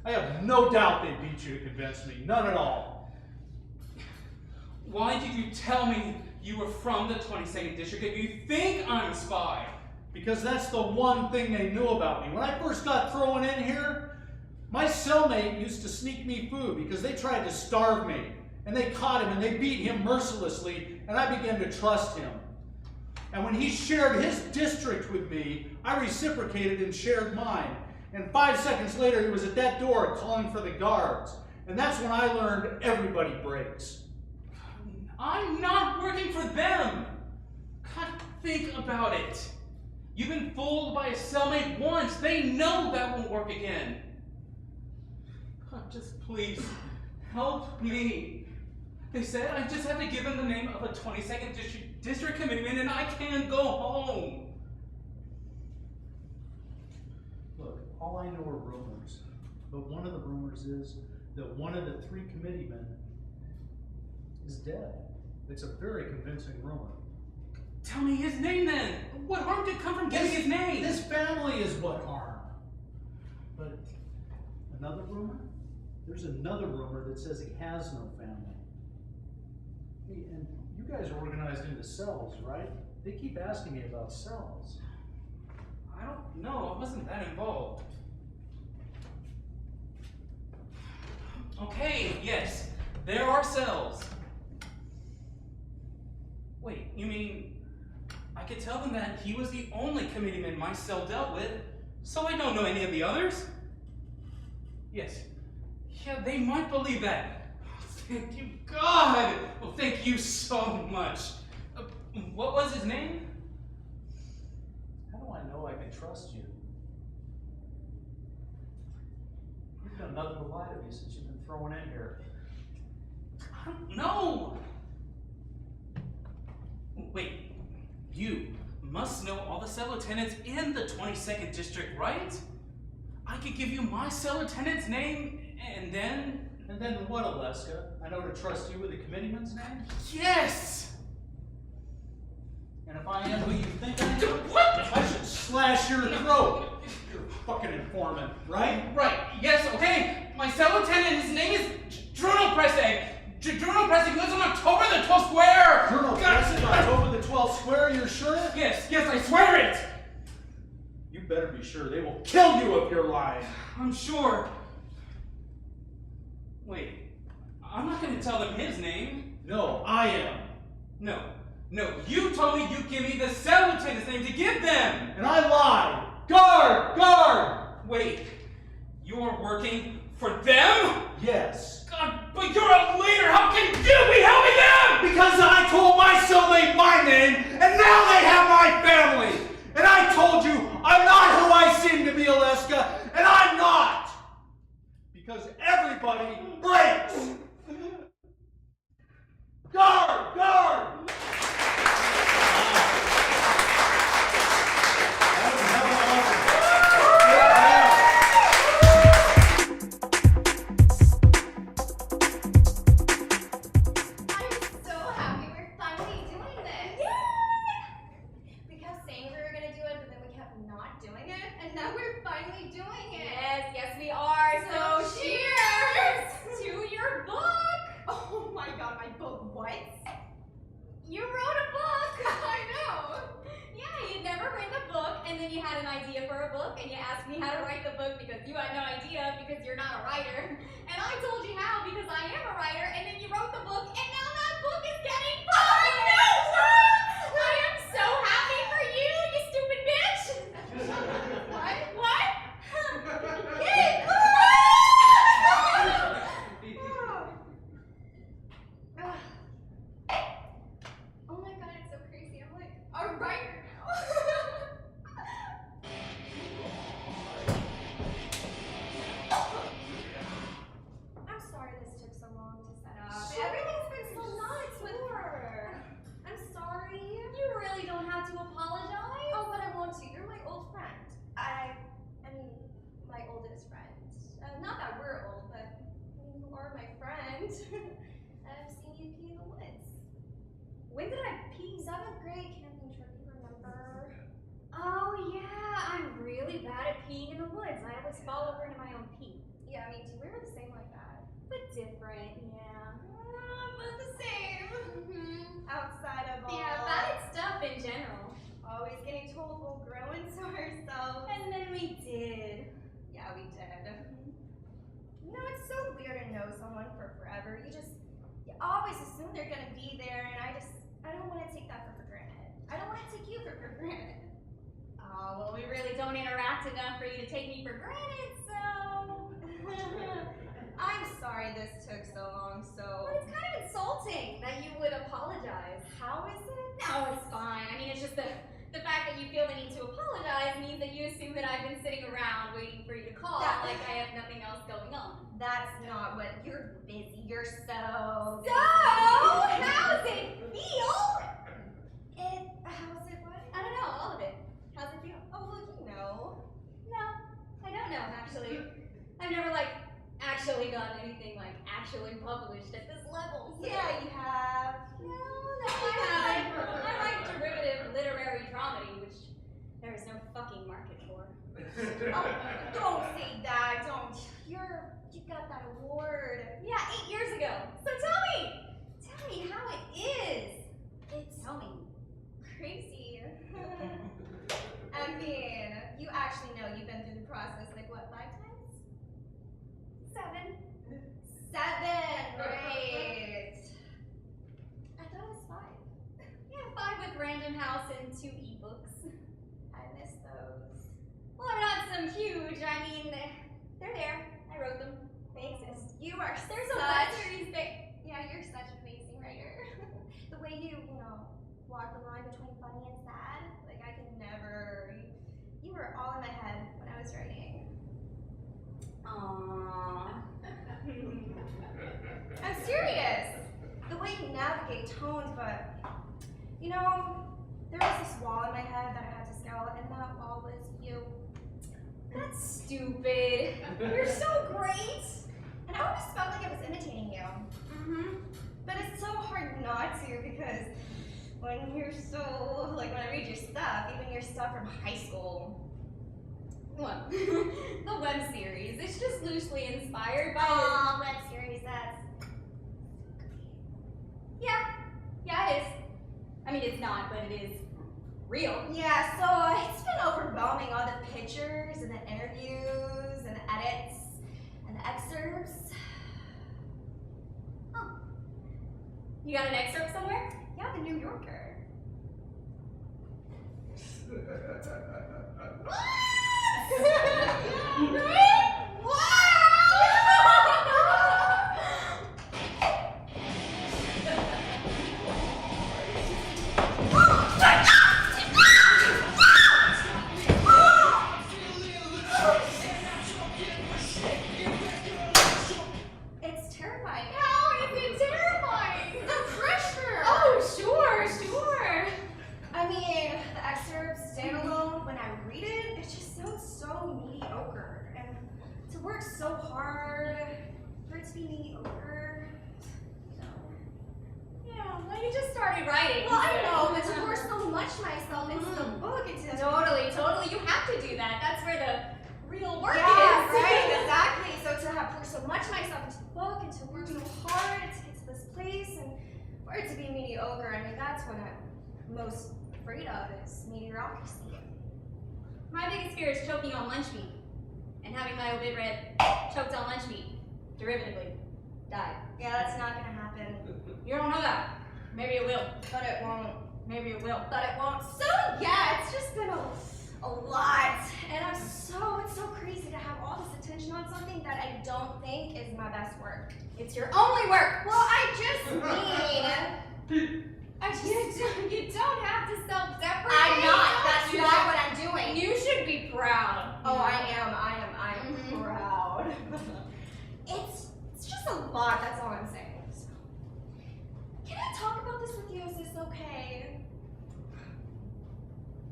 Speaker 9: I have no doubt they beat you to convince me. None at all.
Speaker 10: Why did you tell me you were from the 22nd District if you think I'm a spy?
Speaker 9: Because that's the one thing they knew about me. When I first got thrown in here, my cellmate used to sneak me food because they tried to starve me. And they caught him and they beat him mercilessly, and I began to trust him. And when he shared his district with me, I reciprocated and shared mine. And 5 seconds later, he was at that door calling for the guards. And that's when I learned everybody breaks.
Speaker 10: I'm not working for them. God, think about it. You've been fooled by a cellmate once. They know that won't work again. God, just please help me. They said I just have to give them the name of a 22nd District commitment and I can go home.
Speaker 9: Look, all I know are rumors. But one of the rumors is that one of the 3 committeemen is dead. It's a very convincing rumor.
Speaker 10: Tell me his name then. What harm could come from giving his name?
Speaker 9: His family is what harm. But another rumor? There's another rumor that says he has no family. Hey, and you guys are organized into cells, right? They keep asking me about cells.
Speaker 10: I don't know. I wasn't that involved. Okay, yes, there are cells. Wait, you mean I could tell them that he was the only committeeman my cell dealt with, so I don't know any of the others? Yes. Yeah, they might believe that. Thank you, God! Well, thank you so much. What was his name?
Speaker 9: How do I know I can trust you? You've done nothing but lie to me since you've been thrown in here.
Speaker 10: I don't know. Wait, you must know all the cell lieutenants in the 22nd District, right? I could give you my cell lieutenant's name, and then...
Speaker 9: And then what, Alaska? I know to trust you with the committeeman's name?
Speaker 10: Yes!
Speaker 9: And if I am who you think I am,
Speaker 10: What?
Speaker 9: I should slash your throat. You're a fucking informant, right?
Speaker 10: Right, yes, okay. My cell lieutenant, his name is Druno Pressegg. Druno Pressegg lives on October the 12th Square!
Speaker 9: Colonel President, October the 12th Square, you're sure?
Speaker 10: Yes, I swear it!
Speaker 9: You better be sure. They will kill you if you're lying.
Speaker 10: I'm sure. Wait, I'm not gonna tell them his name.
Speaker 9: No, I am.
Speaker 10: No, you told me you'd give me the cell lieutenant's name to give them!
Speaker 9: And I lied. Guard! Guard!
Speaker 10: Wait, you're working for them?
Speaker 9: Yes.
Speaker 10: God, but you're a leader! How can you be helping them?
Speaker 9: Because I told my cellmate my name, and now they have my family! And I told you, I'm not who I seem to be, Alaska, and I'm not! Because everybody breaks! Guard! Guard!
Speaker 11: woods. I always fall over into my own pee.
Speaker 2: Yeah, me too. We were the same like that.
Speaker 11: But different, yeah.
Speaker 2: But the same. Outside of all.
Speaker 11: Yeah, bad stuff in general.
Speaker 2: Always getting told we'll grow into ourselves.
Speaker 11: And then we did.
Speaker 2: Yeah, we did. You know, it's so weird to know someone for forever. You always assume they're gonna be there, and I don't want to take that for granted. I don't want to take you for granted.
Speaker 11: Oh, well, we really don't interact enough for you to take me for granted, so...
Speaker 2: I'm sorry this took so long, so...
Speaker 11: But it's kind of insulting that you would apologize.
Speaker 2: How is it?
Speaker 11: No, it's fine. I mean, it's just the fact that you feel the need to apologize means that you assume that I've been sitting around waiting for you to call, like I have nothing else going on.
Speaker 2: That's not what you're busy. You're so busy.
Speaker 11: So, how's it feel?
Speaker 2: How's it what?
Speaker 11: I don't know, all of it. How's it feel?
Speaker 2: Oh, well, you know.
Speaker 11: No, I don't know, actually. I've never, actually gotten anything, actually published at this level. So.
Speaker 2: Yeah, you have.
Speaker 11: No, I haven't. I write derivative literary dramedy, which there is no fucking market for.
Speaker 2: Oh, don't say that. Don't. You got that award.
Speaker 11: Yeah, 8 years ago. So tell me how it is. Tell me.
Speaker 2: Crazy. I mean, you actually know you've been through the process, 5 times? 7. 7, right. I thought it was 5.
Speaker 11: Yeah, 5 with Random House and 2 ebooks.
Speaker 2: I miss those.
Speaker 11: Well, they're not some huge. I mean, they're there. I wrote them. They exist.
Speaker 2: You are
Speaker 11: There's
Speaker 2: such...
Speaker 11: a web series there.
Speaker 2: Yeah, you're such an amazing writer. The way you walk the line between funny and sad, I could never... You were all in my head when I was writing.
Speaker 11: Aww.
Speaker 2: I'm serious. The way you navigate tones, but there was this wall in my head that I had to scale, and that wall was you.
Speaker 11: That's stupid. You're so great.
Speaker 2: And I always felt like I was imitating you. But it's so hard not to, because when you're so, when I read your stuff, even your stuff from high school.
Speaker 11: What? The web series. It's just loosely inspired by
Speaker 2: web series, that's...
Speaker 11: Yeah, it is. I mean, it's not, but it is real.
Speaker 2: Yeah, so it's been overwhelming, all the pictures and the interviews and the edits and the excerpts.
Speaker 11: Oh. You got an excerpt somewhere?
Speaker 2: Yeah, the New Yorker. It's terrifying.
Speaker 11: How is it terrifying? The pressure! Oh, sure.
Speaker 2: I mean, the excerpts standalone, when I read it, it just sounds so mediocre. And to work so hard for it to be mediocre,
Speaker 11: Yeah, well, you just started writing.
Speaker 2: Well, I know, but to pour so much myself into the book, into
Speaker 11: Totally. You have to do that. That's where the real work is.
Speaker 2: Right, exactly. So to have poured so much myself into the book and to work so hard to get to this place and for it to be mediocre, I mean, that's what I'm most afraid of is mediocrity.
Speaker 11: My biggest fear is choking on lunch meat and having my obit read choked on lunch meat, derivatively, died.
Speaker 2: Yeah, that's not gonna happen.
Speaker 11: You don't know that. Maybe it will.
Speaker 2: But it won't.
Speaker 11: Maybe it will.
Speaker 2: But it won't. So yeah, it's just been a lot. And it's so crazy to have all this attention on something that I don't think is my best work.
Speaker 11: It's your only work.
Speaker 2: Well, I just mean...
Speaker 11: You don't have to self-deprecate.
Speaker 2: I'm not. That's not what I'm doing.
Speaker 11: You should be proud.
Speaker 2: Oh, I am proud. It's just a lot, that's all I'm saying. So, can I talk about this with you? Is this okay?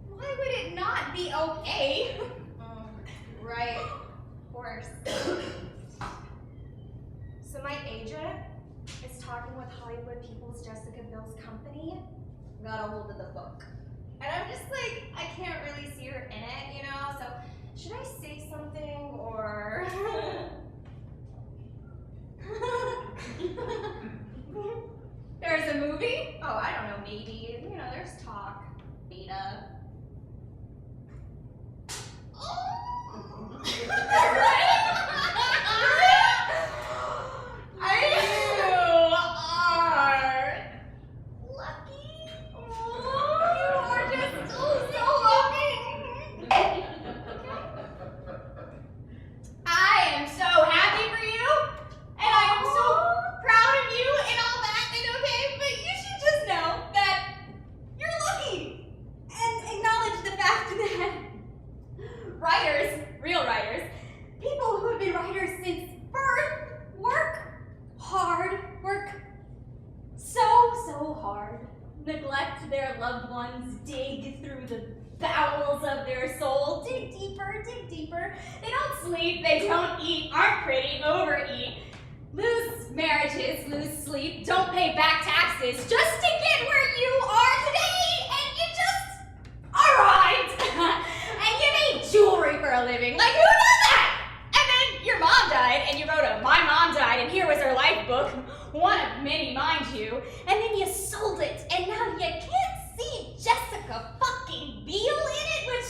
Speaker 11: Why would it not be okay?
Speaker 2: Right. Of course. So my agent is talking with Hollywood People's Jessica Bill's company. Got a hold of the book. And I'm just I can't really see her in it, so
Speaker 11: Should I say something or? There's a movie? Oh, I don't know, maybe. You know, there's talk. Beta. Neglect their loved ones, dig through the bowels of their soul, dig deeper, dig deeper. They don't sleep, they don't eat, aren't pretty, overeat, lose marriages, lose sleep, don't pay back taxes just to get where you are today, and you just arrived. And you made jewelry for a living. Like, who does that? And then your mom died, and you wrote a "My Mom Died, and Here Was Her Life" book. One of many, mind you, and then you sold it, and now you can't see Jessica fucking Biel in it, which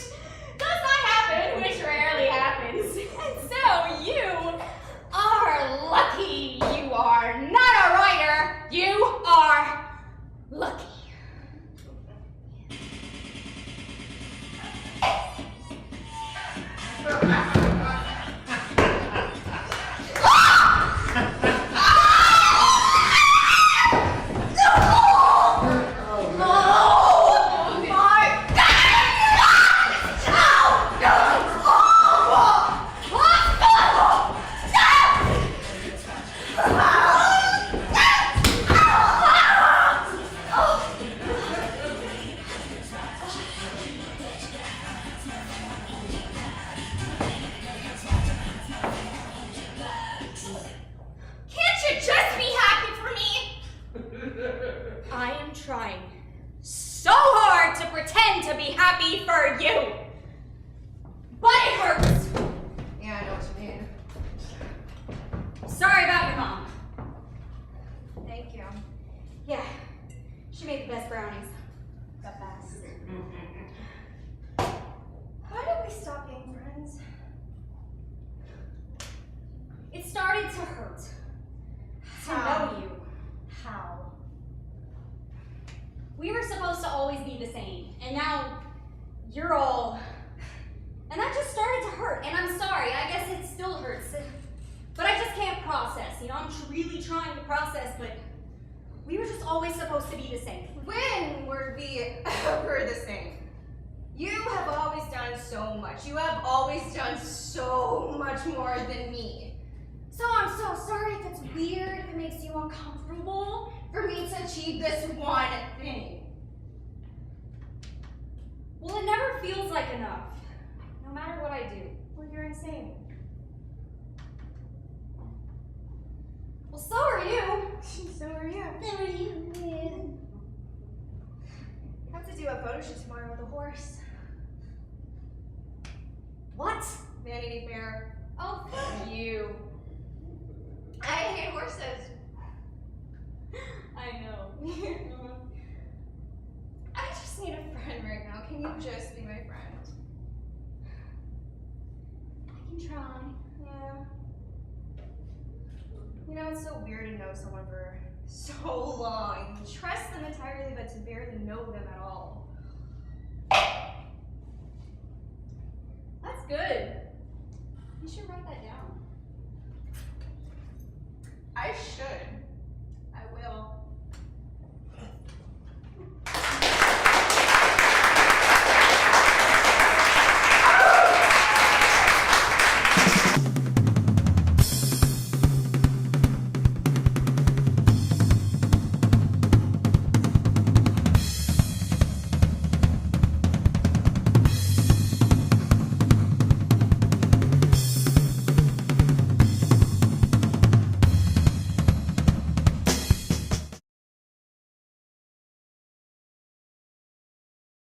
Speaker 11: does not happen, which rarely happens. And so you are lucky. You are not a writer. You are lucky. Trying so hard to pretend to be happy for you, but it hurts.
Speaker 8: Yeah, I know what you mean.
Speaker 11: Sorry about your mom.
Speaker 2: Thank you. Yeah, she made the best brownies. The best. Why did we stop being friends?
Speaker 11: It started to hurt to know you.
Speaker 2: How?
Speaker 11: We were supposed to always be the same, and now you're all... And that just started to hurt, and I'm sorry, I guess it still hurts. But I just can't process, you know, I'm really trying to process, but we were just always supposed to be the same.
Speaker 8: When were we ever the same? You have always done so much. You have always done so much more than me.
Speaker 11: So I'm so sorry if it's weird, if it makes you uncomfortable.
Speaker 8: For me to achieve this one thing.
Speaker 11: Well, it never feels like enough, no matter what I do.
Speaker 2: Well, you're insane.
Speaker 11: Well, so are you.
Speaker 2: So are you.
Speaker 11: So are you.
Speaker 2: I have to do a photo shoot tomorrow with a horse.
Speaker 11: What?
Speaker 8: Vanity Fair.
Speaker 11: Oh, fuck you.
Speaker 8: I hate horses.
Speaker 11: I know.
Speaker 8: I just need a friend right now. Can you just be my friend?
Speaker 11: I can try.
Speaker 8: Yeah. You know, it's so weird to know someone for so long. You trust them entirely, but to barely know them at all.
Speaker 11: That's good.